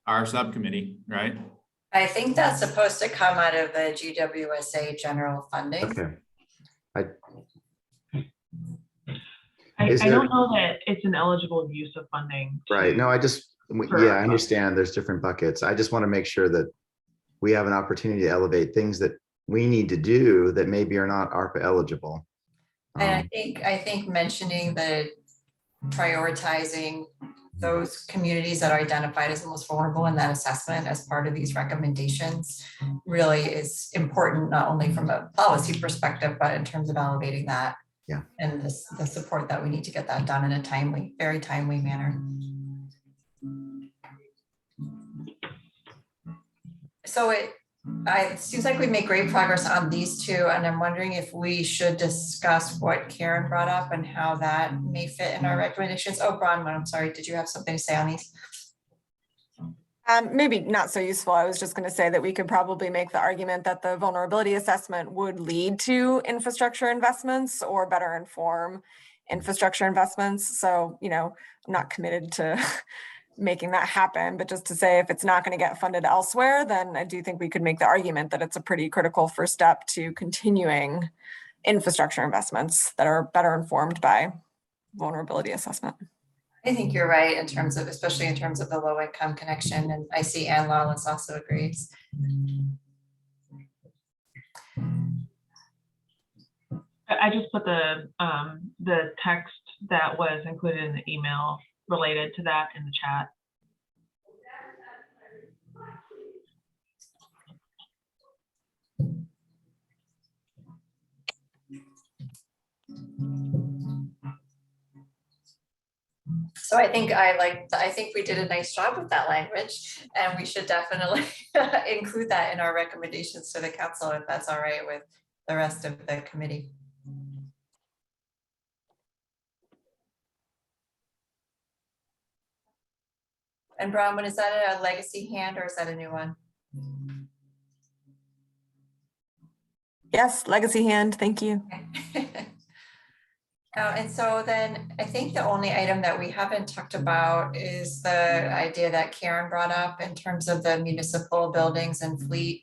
our subcommittee, right? I think that's supposed to come out of the GWSA general funding. Okay. I don't know that it's an eligible use of funding. Right. No, I understand there's different buckets. I just want to make sure that we have an opportunity to elevate things that we need to do that maybe are not ARPA eligible. And I think mentioning the prioritizing those communities that are identified as the most vulnerable in that assessment as part of these recommendations really is important, not only from a policy perspective, but in terms of elevating that. Yeah. And the support that we need to get that done in a very timely manner. So it seems like we made great progress on these two, and I'm wondering if we should discuss what Karen brought up and how that may fit in our recommendations. Oh, Bronwyn, I'm sorry. Did you have something to say on these? Maybe not so useful. I was just going to say that we could probably make the argument that the vulnerability assessment would lead to infrastructure investments or better inform infrastructure investments. So, I'm not committed to making that happen, but just to say if it's not going to get funded elsewhere, then I do think we could make the argument that it's a pretty critical first step to continuing infrastructure investments that are better informed by vulnerability assessment. I think you're right in terms of, especially in terms of the low income connection, and I see Ann Lawless also agrees. I just put the text that was included in the email related to that in the chat. So I think we did a nice job with that language, and we should definitely include that in our recommendations to the council, if that's all right with the rest of the committee. And Bronwyn, is that a legacy hand or is that a new one? Yes, legacy hand, thank you. And so then I think the only item that we haven't talked about is the idea that Karen brought up in terms of the municipal buildings and fleet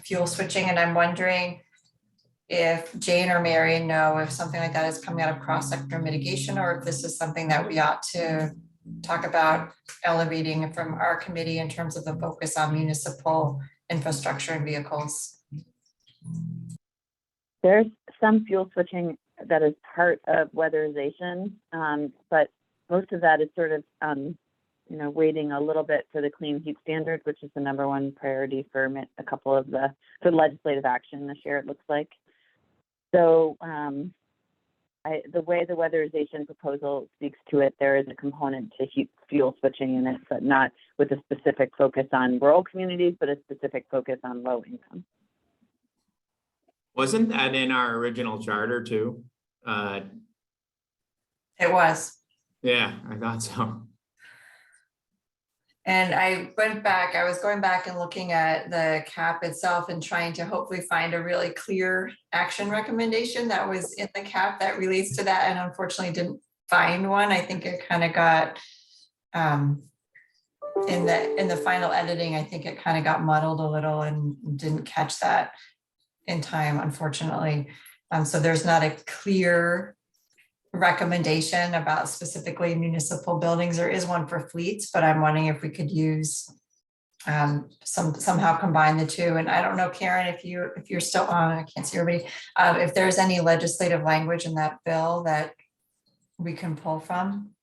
fuel switching. And I'm wondering if Jane or Marion know if something like that is coming out of cross-sector mitigation, or if this is something that we ought to talk about elevating from our committee in terms of the focus on municipal infrastructure and vehicles. There's some fuel switching that is part of weatherization, but most of that is sort of, waiting a little bit for the clean heat standard, which is the #1 priority for a couple of the legislative action this year, it looks like. So the way the weatherization proposal speaks to it, there is a component to fuel switching in it, but not with a specific focus on rural communities, but a specific focus on low income. Wasn't that in our original charter too? It was. Yeah, I thought so. And I was going back and looking at the cap itself and trying to hopefully find a really clear action recommendation that was in the cap that relates to that, and unfortunately didn't find one. I think it kind of got in the final editing, I think it kind of got muddled a little and didn't catch that in time, unfortunately. So there's not a clear recommendation about specifically municipal buildings. There is one for fleets, but I'm wondering if we could use somehow combine the two. And I don't know, Karen, if you're still on, I can't see everybody, if there's any legislative language in that bill that we can pull from.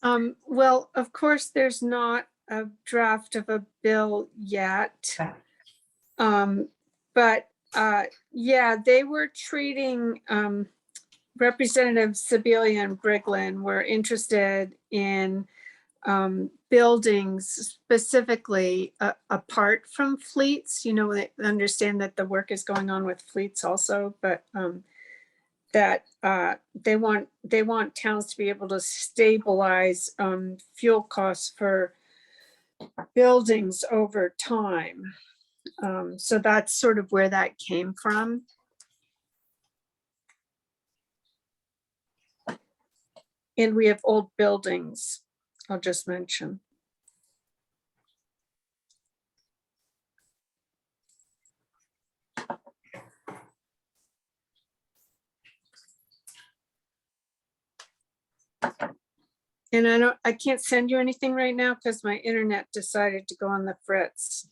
Well, of course, there's not a draft of a bill yet. Okay. But yeah, they were treating Representative Sibilia and Briglin were interested in buildings specifically apart from fleets. They understand that the work is going on with fleets also, but that they want towns to be able to stabilize fuel costs for buildings over time. So that's sort of where that came from. And we have old buildings, I'll just mention. And I can't send you anything right now because my internet decided to go on the fritz.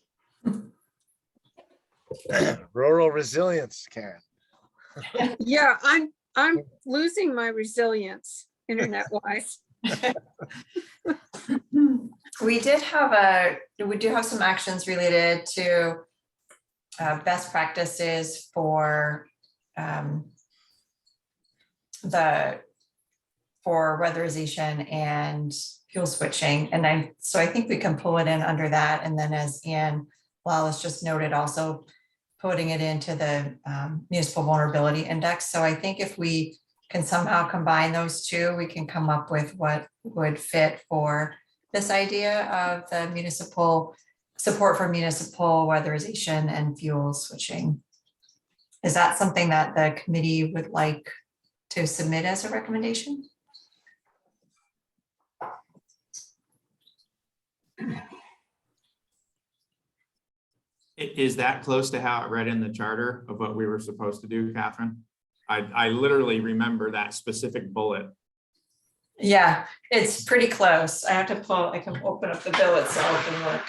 Rural resilience, Karen. Yeah, I'm losing my resilience internet-wise. We do have some actions related to best practices for weatherization and fuel switching. And so I think we can pull it in under that. And then as Ann Wallace just noted, also putting it into the Municipal Vulnerability Index. So I think if we can somehow combine those two, we can come up with what would fit for this idea of the municipal support for municipal weatherization and fuel switching. Is that something that the committee would like to submit as a recommendation? Is that close to how it read in the charter of what we were supposed to do, Catherine? I literally remember that specific bullet. Yeah, it's pretty close. I can open up the bill itself and look.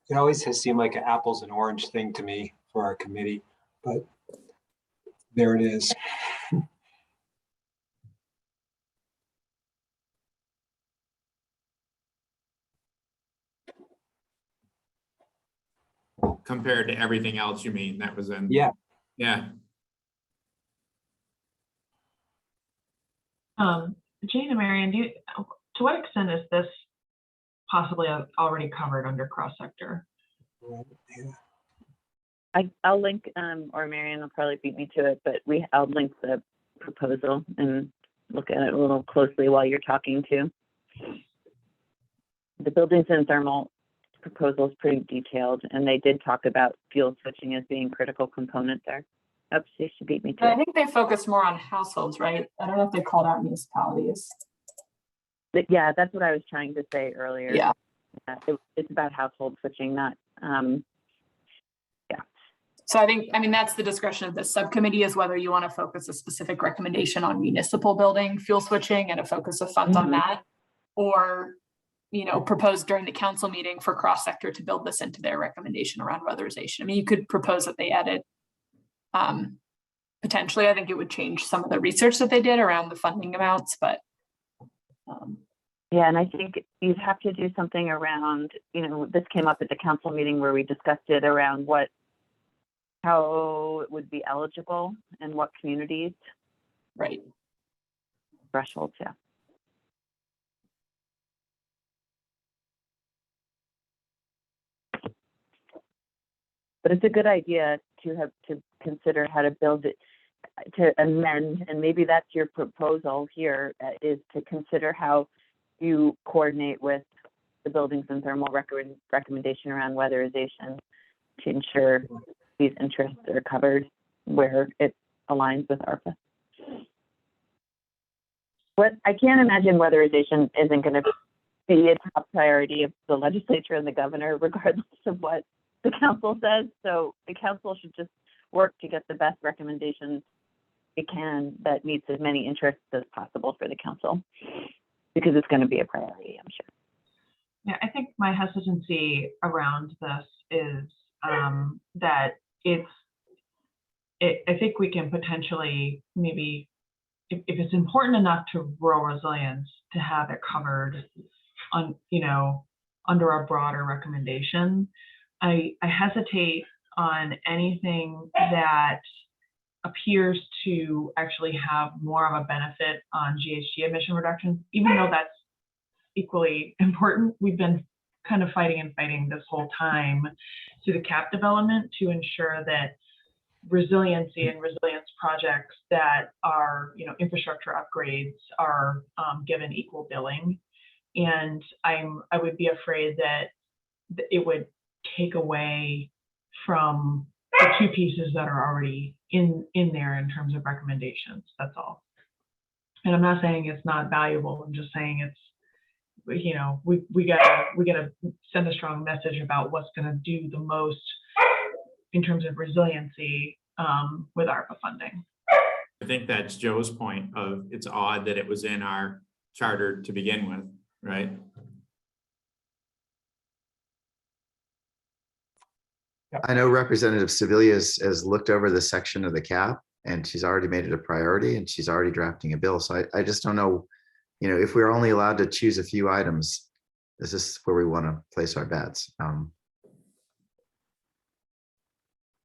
It always has seemed like an apples and orange thing to me for our committee, but there it is. Compared to everything else, you mean, that was in? Yeah. Yeah. Jane and Marion, to what extent is this possibly already covered under cross-sector? I'll link, or Marion will probably beat me to it, but I'll link the proposal and look at it a little closely while you're talking too. The buildings and thermal proposal is pretty detailed, and they did talk about fuel switching as being a critical component there. Oops, they should beat me to I it. think they focus more on households, right? I don't know if they called out municipalities. Yeah, that's what I was trying to say earlier. Yeah. It's about household switching, not, So I mean, that's the discretion of the subcommittee, is whether you want to focus a specific recommendation on municipal building fuel switching and a focus of funds on that, or, propose during the council meeting for cross sector to build this into their recommendation around weatherization. I mean, you could propose that they edit. Potentially, I think it would change some of the research that they did around the funding amounts, but. Yeah, and I think you'd have to do something around, this came up at the council meeting where we discussed it around how it would be eligible and what communities. Right. Thresholds, yeah. But it's a good idea to consider how to build it, to amend, and maybe that's your proposal here, is to consider how you coordinate with the buildings and thermal recommendation around weatherization to ensure these interests are covered where it aligns with ARPA. But I can't imagine weatherization isn't going to be a top priority of the legislature and the governor, regardless of what the council says. So the council should just work to get the best recommendations it can that meets as many interests as possible for the council, because it's going to be a priority, I'm sure. Yeah, I think my hesitancy around this is that I think we can potentially maybe, if it's important enough to rural resilience to have it covered on, under a broader recommendation, I hesitate on anything that appears to actually have more of a benefit on GHG emission reductions, even though that's equally important. We've been kind of fighting this whole time through the CAP development to ensure that resiliency and resilience projects that are, infrastructure upgrades are given equal billing. And I would be afraid that it would take away from the two pieces that are already in there in terms of recommendations. That's all. And I'm not saying it's not valuable. I'm just saying it's, we gotta send a strong message about what's going to do the most in terms of resiliency with ARPA funding. I think that's Joe's point of it's odd that it was in our charter to begin with, right? I know Representative Sevilla has looked over the section of the cap, and she's already made it a priority, and she's already drafting a bill. So I just don't know, if we're only allowed to choose a few items, is this where we want to place our bets?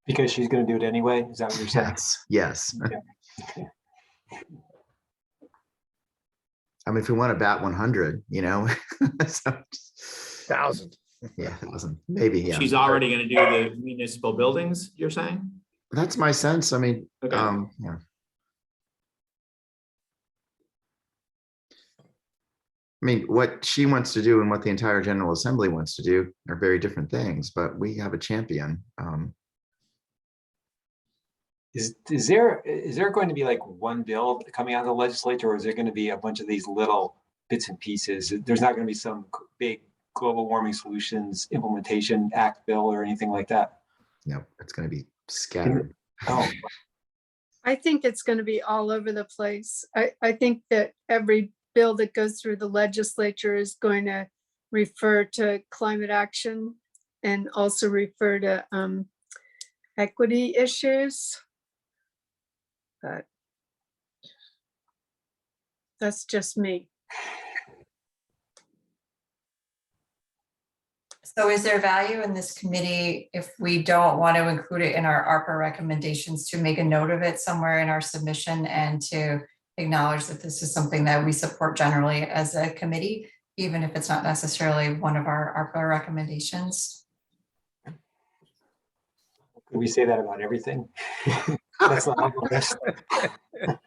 Because she's going to do it anyway. Is that what you're saying? Yes. Okay. I mean, if we want to bat 100, so, 1,000. Yeah, 1,000, maybe. Yeah. She's already going to do the municipal buildings, you're saying? That's my sense. I mean, Okay. Yeah. I mean, what she wants to do and what the entire General Assembly wants to do are very different things, but we have a champion. Is there going to be like one bill coming out of the legislature, or is there going to be a bunch of these little bits and pieces? There's not going to be some big global warming solutions implementation act bill or anything like that? No, it's going to be scattered. Oh. I think it's going to be all over the place. I think that every bill that goes through the legislature is going to refer to climate action and also refer to equity issues. But that's just me. So is there value in this committee if we don't want to include it in our ARPA recommendations to make a note of it somewhere in our submission and to acknowledge that this is something that we support generally as a committee, even if it's not necessarily one of our ARPA recommendations? Can we say that about everything? That's not on the list.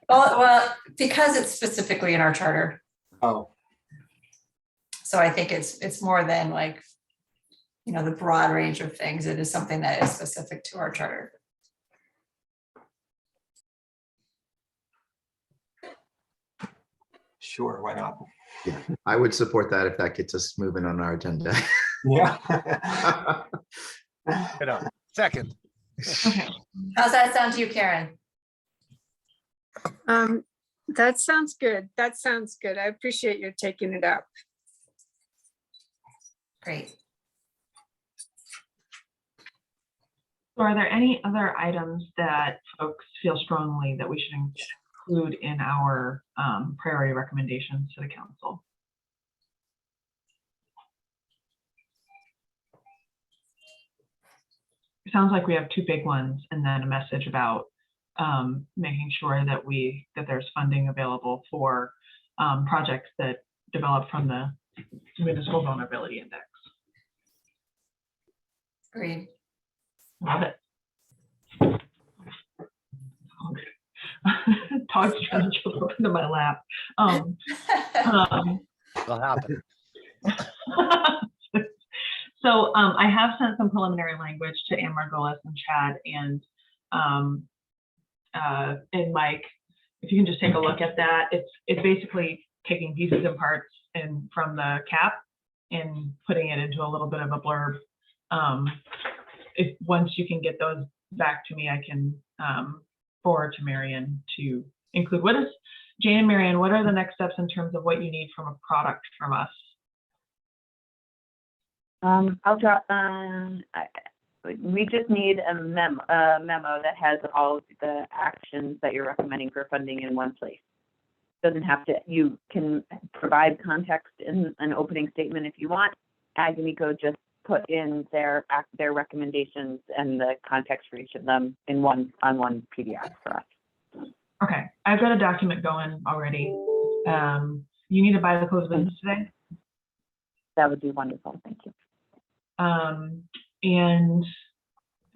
Well, because it's specifically in our charter. Oh. So I think it's more than like, the broad range of things. It is something that is specific to our charter. Sure, why not? Yeah, I would support that if that gets us moving on our agenda. Yeah. Second. Okay. How's that sound to you, Karen? That sounds good. That sounds good. I appreciate you taking it up. Great. So are there any other items that folks feel strongly that we should include in our priority recommendations to the council? It sounds like we have two big ones and then a message about making sure that there's funding available for projects that develop from the Municipal Vulnerability Index. Agreed. Love it. Todd's trying to jump up into my lap. Will happen. So I have sent some preliminary language to Ann Margolis and Chad and Mike. If you can just take a look at that, it's basically taking pieces and parts from the cap and putting it into a little bit of a blurb. If once you can get those back to me, I can forward to Marion to include. What is Jane and Marion? What are the next steps in terms of what you need from a product from us? I'll drop. We just need a memo that has all of the actions that you're recommending for funding in one place. Doesn't have to. You can provide context in an opening statement if you want. Agamico just put in their recommendations and the context for each of them in one PDF for us. Okay, I've got a document going already. You need to buy the close of business today? That would be wonderful. Thank you. And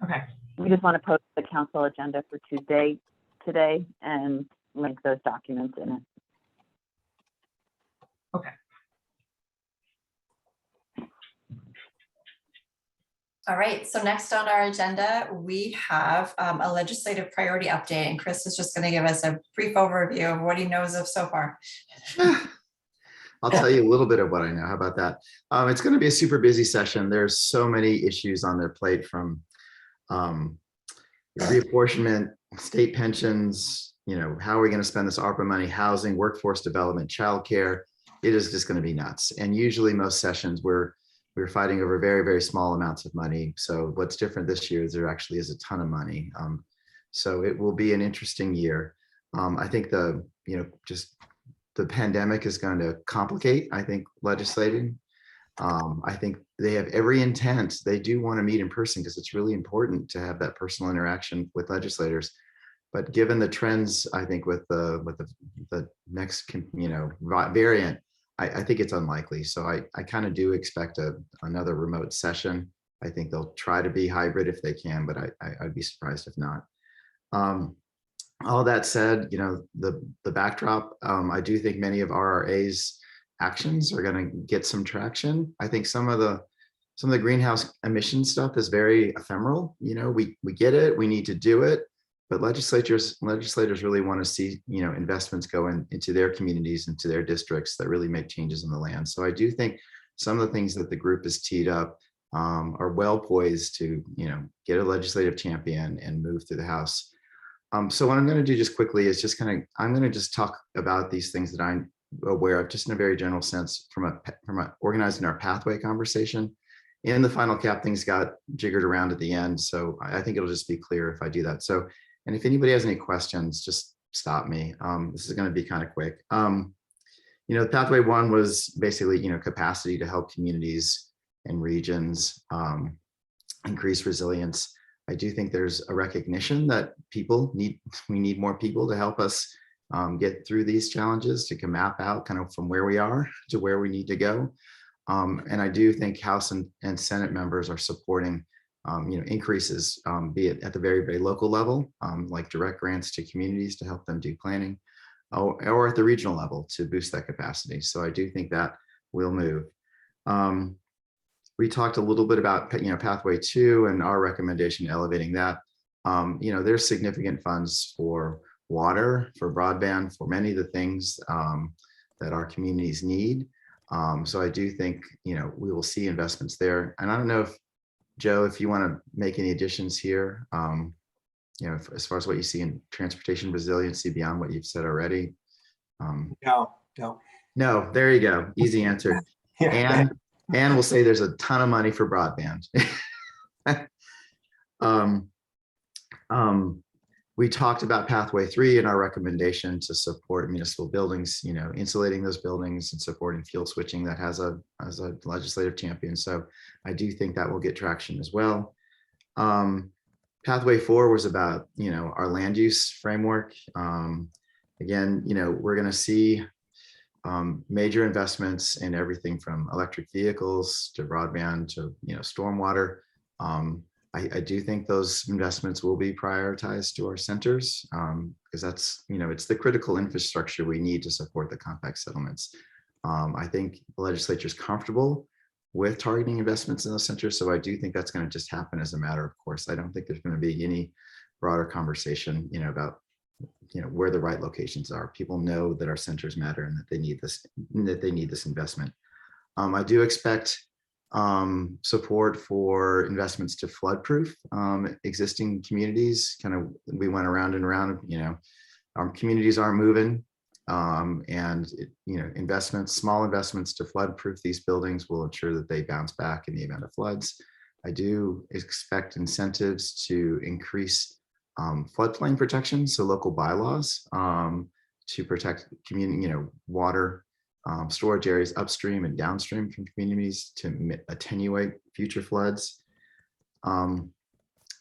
okay. We just want to post the council agenda for Tuesday today and link those documents in it. Okay. All right, so next on our agenda, we have a legislative priority update, and Chris is just going to give us a brief overview of what he knows of so far. I'll tell you a little bit of what I know. How about that? It's going to be a super busy session. There's so many issues on their plate, from reapportionment, state pensions, how are we going to spend this ARPA money, housing, workforce development, childcare. It is just going to be nuts. And usually most sessions we're fighting over very, very small amounts of money. So what's different this year is there actually is a ton of money. So it will be an interesting year. I think just the pandemic is going to complicate, I think, legislating. I think they have every intent. They do want to meet in person because it's really important to have that personal interaction with legislators. But given the trends, I think with the next variant, I think it's unlikely. So I kind of do expect another remote session. I think they'll try to be hybrid if they can, but I'd be surprised if not. All that said, the backdrop, I do think many of RRA's actions are going to get some traction. I think some of the greenhouse emission stuff is very ephemeral. We get it, we need to do it, but legislators really want to see, investments go into their communities, into their districts that really make changes in the land. So I do think some of the things that the group has teed up are well poised to, get a legislative champion and move through the House. So what I'm going to do just quickly is I'm going to just talk about these things that I'm aware of, just in a very general sense, from organizing our pathway conversation. In the final cap, things got jiggered around at the end. So I think it'll just be clear if I do that. So, and if anybody has any questions, just stop me. This is going to be kind of quick. Pathway 1 was basically, capacity to help communities and regions increase resilience. I do think there's a recognition that we need more people to help us get through these challenges, to map out kind of from where we are to where we need to go. And I do think House and Senate members are supporting, increases, be it at the very, very local level, like direct grants to communities to help them do planning, or at the regional level to boost that capacity. So I do think that will move. We talked a little bit about, Pathway 2 and our recommendation elevating that. There's significant funds for water, for broadband, for many of the things that our communities need. So I do think, we will see investments there. And I don't know if, Joe, if you want to make any additions here, as far as what you see in transportation resiliency beyond what you've said already. No, there you go. Easy answer. And we'll say there's a ton of money for broadband. We talked about pathway 3 in our recommendation to support municipal buildings, insulating those buildings and supporting fuel switching that has a legislative champion. So I do think that will get traction as well. Pathway 4 was about, our land use framework. Again, we're going to see major investments in everything from electric vehicles to broadband to, stormwater. I do think those investments will be prioritized to our centers because that's, it's the critical infrastructure we need to support the compact settlements. I think the legislature is comfortable with targeting investments in those centers. So I do think that's going to just happen as a matter of course. I don't think there's going to be any broader conversation, about, where the right locations are. People know that our centers matter and that they need this investment. I do expect support for investments to flood-proof existing communities. We went around and around, our communities aren't moving. And small investments to flood-proof these buildings will ensure that they bounce back in the event of floods. I do expect incentives to increase floodplain protection, so local bylaws to protect community, water storage areas upstream and downstream from communities to attenuate future floods.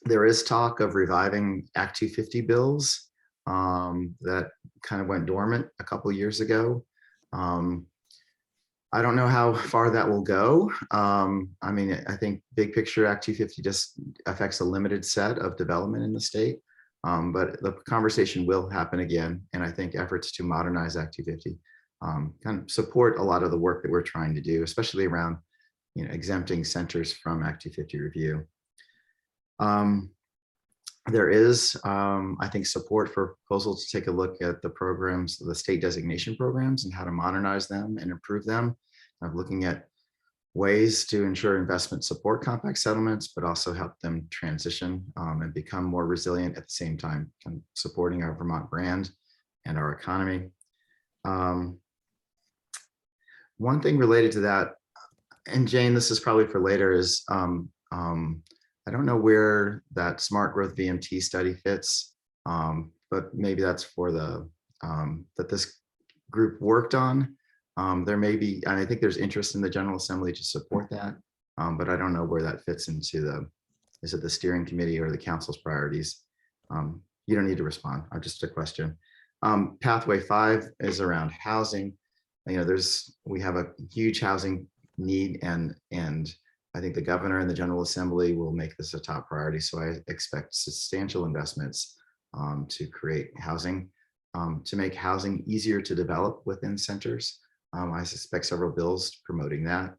There is talk of reviving Act 250 bills that kind of went dormant a couple of years ago. I don't know how far that will go. I think big picture Act 250 just affects a limited set of development in the state, but the conversation will happen again. And I think efforts to modernize Act 250 kind of support a lot of the work that we're trying to do, especially around, exempting centers from Act 250 review. There is, I think, support for proposals to take a look at the programs, the state designation programs and how to modernize them and improve them. I'm looking at ways to ensure investment support compact settlements, but also help them transition and become more resilient at the same time, kind of supporting our Vermont brand and our economy. One thing related to that, and Jane, this is probably for later, is I don't know where that smart growth VMT study fits, but maybe that's for the that this group worked on. There may be, and I think there's interest in the General Assembly to support that, but I don't know where that fits into is it the steering committee or the council's priorities? You don't need to respond. Just a question. Pathway 5 is around housing. We have a huge housing need, and I think the governor and the General Assembly will make this a top priority. So I expect substantial investments to create housing, to make housing easier to develop within centers. I suspect several bills promoting that.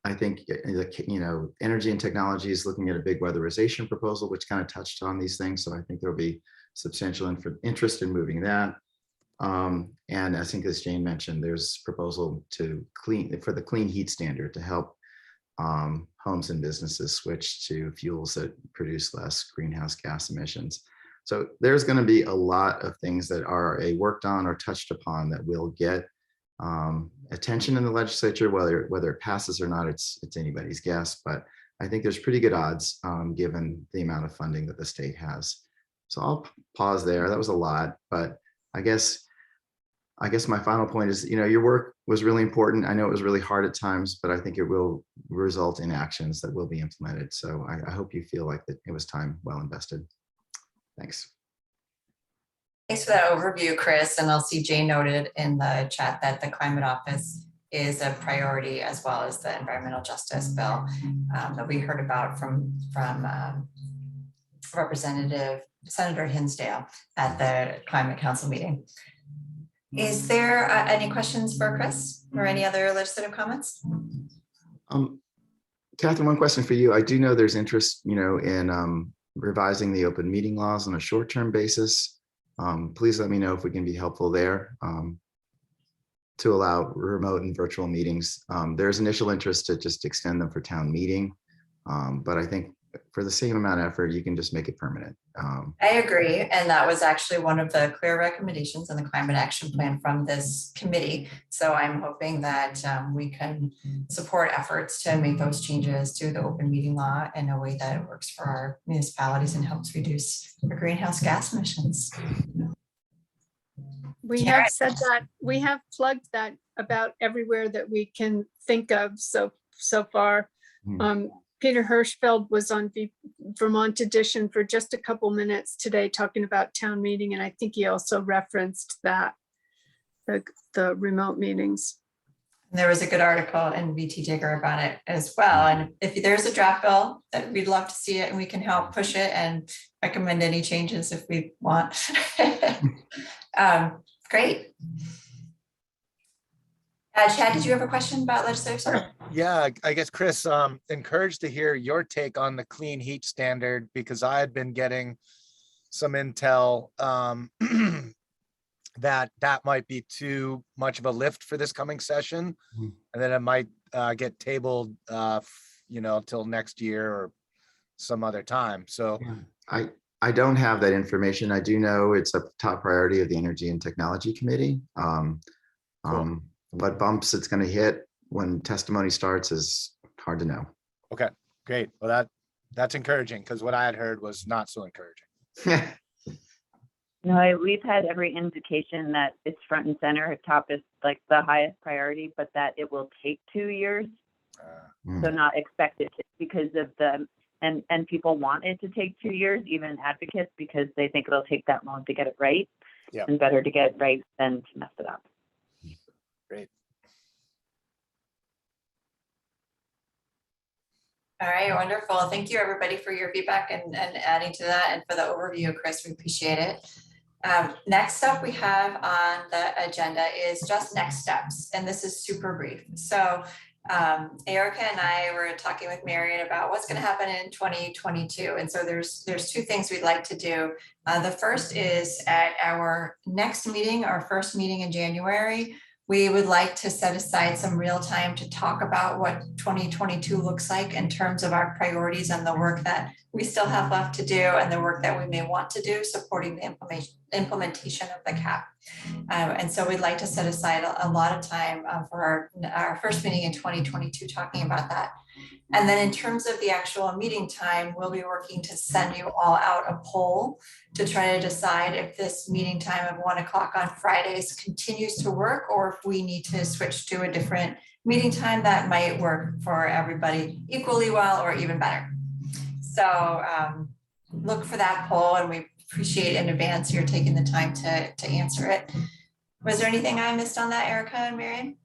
I think energy and technology is looking at a big weatherization proposal, which kind of touched on these things. So I think there'll be substantial interest in moving that. And I think, as Jane mentioned, there's proposal for the clean heat standard to help homes and businesses switch to fuels that produce less greenhouse gas emissions. So there's going to be a lot of things that are worked on or touched upon that will get attention in the legislature. Whether it passes or not, it's anybody's guess. But I think there's pretty good odds given the amount of funding that the state has. So I'll pause there. That was a lot, but I guess my final point is, your work was really important. I know it was really hard at times, but I think it will result in actions that will be implemented. So I hope you feel like that it was time well invested. Thanks. Thanks for that overview, Chris. And I'll see Jane noted in the chat that the climate office is a priority, as well as the environmental justice bill that we heard about from Representative Senator Hinsdale at the Climate Council meeting. Is there any questions for Chris or any other legislative comments? Catherine, one question for you. I do know there's interest, in revising the open meeting laws on a short-term basis. please let me know if we can be helpful there to allow remote and virtual meetings. There's initial interest to just extend them for town meeting. But I think for the same amount of effort, you can just make it permanent. I agree. And that was actually one of the clear recommendations in the climate action plan from this committee. So I'm hoping that we can support efforts to make those changes to the open meeting law in a way that it works for our municipalities and helps reduce our greenhouse gas emissions. We have said that, we have plugged that about everywhere that we can think of so far. Peter Hirschfeld was on Vermont Edition for just a couple minutes today talking about town meeting, and I think he also referenced that, the remote meetings. There was a good article in VT Digger about it as well. And if there's a draft bill, that we'd love to see it and we can help push it and recommend any changes if we want. Great. Chad, did you have a question about legislative? Yeah, I guess, Chris, encouraged to hear your take on the clean heat standard, because I had been getting some intel that might be too much of a lift for this coming session, and then it might get tabled, till next year or some other time. So I don't have that information. I do know it's a top priority of the Energy and Technology Committee. Cool. What bumps it's going to hit when testimony starts is hard to know. Okay, great. Well, that's encouraging, because what I had heard was not so encouraging. No, we've had every indication that it's front and center. Top is like the highest priority, but that it will take 2 years. So not expected to, because of and people want it to take 2 years, even advocates, because they think it'll take that long to get it right. Yeah. And better to get it right than to mess it up. Great. All right, wonderful. Thank you, everybody, for your feedback and adding to that, and for the overview, Chris. We appreciate it. Next up we have on the agenda is just next steps, and this is super brief. So Erica and I were talking with Marion about what's going to happen in 2022, and so there's two things we'd like to do. The first is at our next meeting, our first meeting in January, we would like to set aside some real time to talk about what 2022 looks like in terms of our priorities and the work that we still have left to do and the work that we may want to do supporting the implementation of the CAP. And so we'd like to set aside a lot of time for our first meeting in 2022 talking about that. And then in terms of the actual meeting time, we'll be working to send you all out a poll to try to decide if this meeting time of 1 o'clock on Fridays continues to work, or if we need to switch to a different meeting time that might work for everybody equally well or even better. So look for that poll, and we appreciate in advance you're taking the time to answer it. Was there anything I missed on that, Erica and Marion?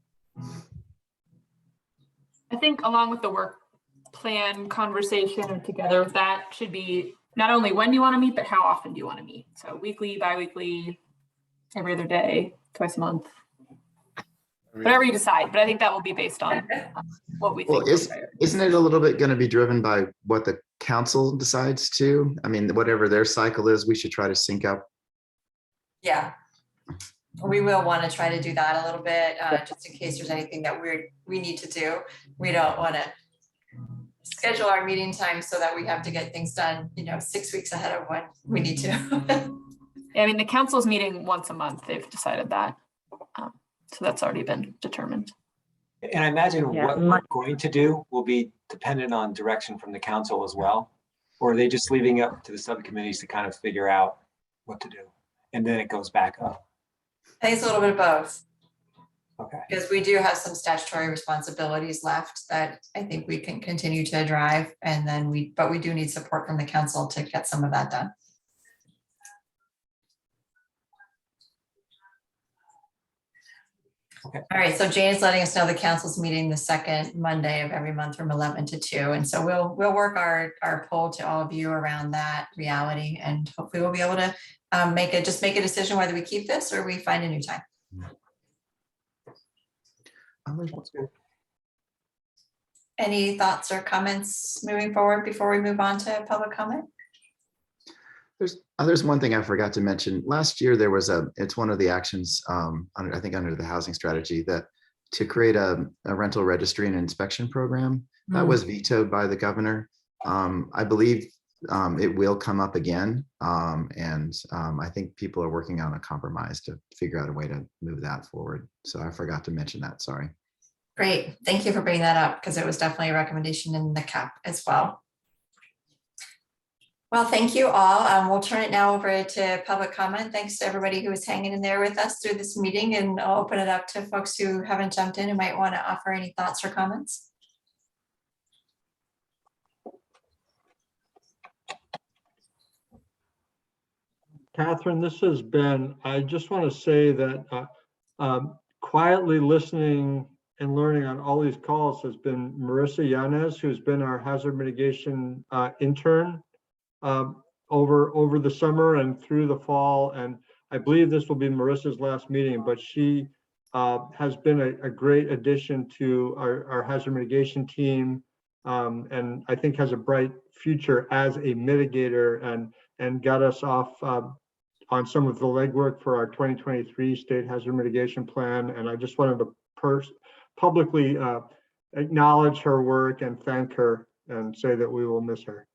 I think along with the work plan conversation, or together with that, should be not only when do you want to meet, but how often do you want to meet? So weekly, bi-weekly, every other day, twice a month, whatever you decide. But I think that will be based on what we think. Well, isn't it a little bit going to be driven by what the council decides to? I mean, whatever their cycle is, we should try to sync up. Yeah. We will want to try to do that a little bit, just in case there's anything that we need to do. We don't want to schedule our meeting time so that we have to get things done, 6 weeks ahead of when we need to. I mean, the council's meeting once a month. They've decided that. So that's already been determined. And I imagine what we're going to do will be dependent on direction from the council as well. Or are they just leaving it up to the subcommittees to kind of figure out what to do? And then it goes back up. I think it's a little bit of both. Okay. Because we do have some statutory responsibilities left that I think we can continue to drive, and then but we do need support from the council to get some of that done. Okay. All right, so Jane is letting us know the council's meeting the second Monday of every month from 11 to 2. And so we'll work our poll to all of you around that reality, and hopefully we'll be able to make a decision whether we keep this or we find a new time. Any thoughts or comments moving forward before we move on to public comment? There's one thing I forgot to mention. Last year, there was it's one of the actions, I think under the housing strategy, that to create a rental registry and inspection program that was vetoed by the governor. I believe it will come up again. I think people are working on a compromise to figure out a way to move that forward. So I forgot to mention that, sorry. Great, thank you for bringing that up because it was definitely a recommendation in the CAP as well. Well, thank you all. We'll turn it now over to public comment. Thanks to everybody who was hanging in there with us through this meeting, and I'll open it up to folks who haven't jumped in and might want to offer any thoughts or comments. Catherine, this has been, I just want to say that quietly listening and learning on all these calls has been Marissa Yanez, who's been our hazard mitigation intern over the summer and through the fall. And I believe this will be Marissa's last meeting, but she has been a great addition to our hazard mitigation team, and I think has a bright future as a mitigator and got us off on some of the legwork for our 2023 state hazard mitigation plan. And I just wanted to publicly acknowledge her work and thank her and say that we will miss her.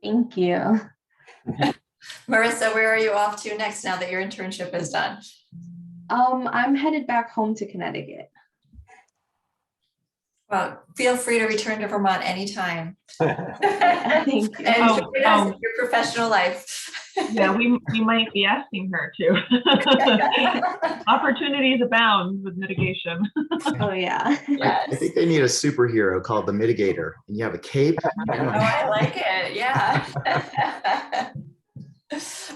Thank you. Marissa, where are you off to next now that your internship is done? I'm headed back home to Connecticut. Well, feel free to return to Vermont anytime. Thank you. And join us in your professional life. Yeah, we might be asking her to. Opportunities abound with mitigation. Oh yeah. Yes. I think they need a superhero called the Mitigator, and you have a cape. Oh, I like it. Yeah.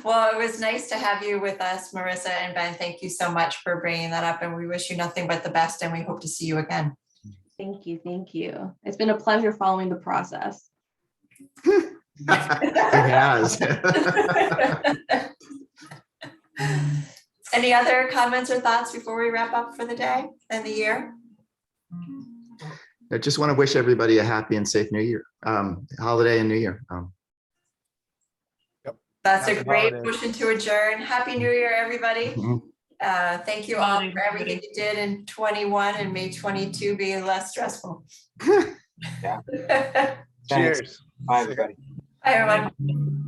Well, it was nice to have you with us, Marissa and Ben. Thank you so much for bringing that up, and we wish you nothing but the best, and we hope to see you again. Thank you. Thank you. It's been a pleasure following the process. It has. Any other comments or thoughts before we wrap up for the day and the year? I just want to wish everybody a happy and safe New Year, holiday and New Year. That's Happy a great holidays. motion to adjourn. Happy New Year, everybody. Thank you all for everything you did in 21 and may 22 be less stressful. Yeah. Cheers. Bye, everybody. Bye, everyone.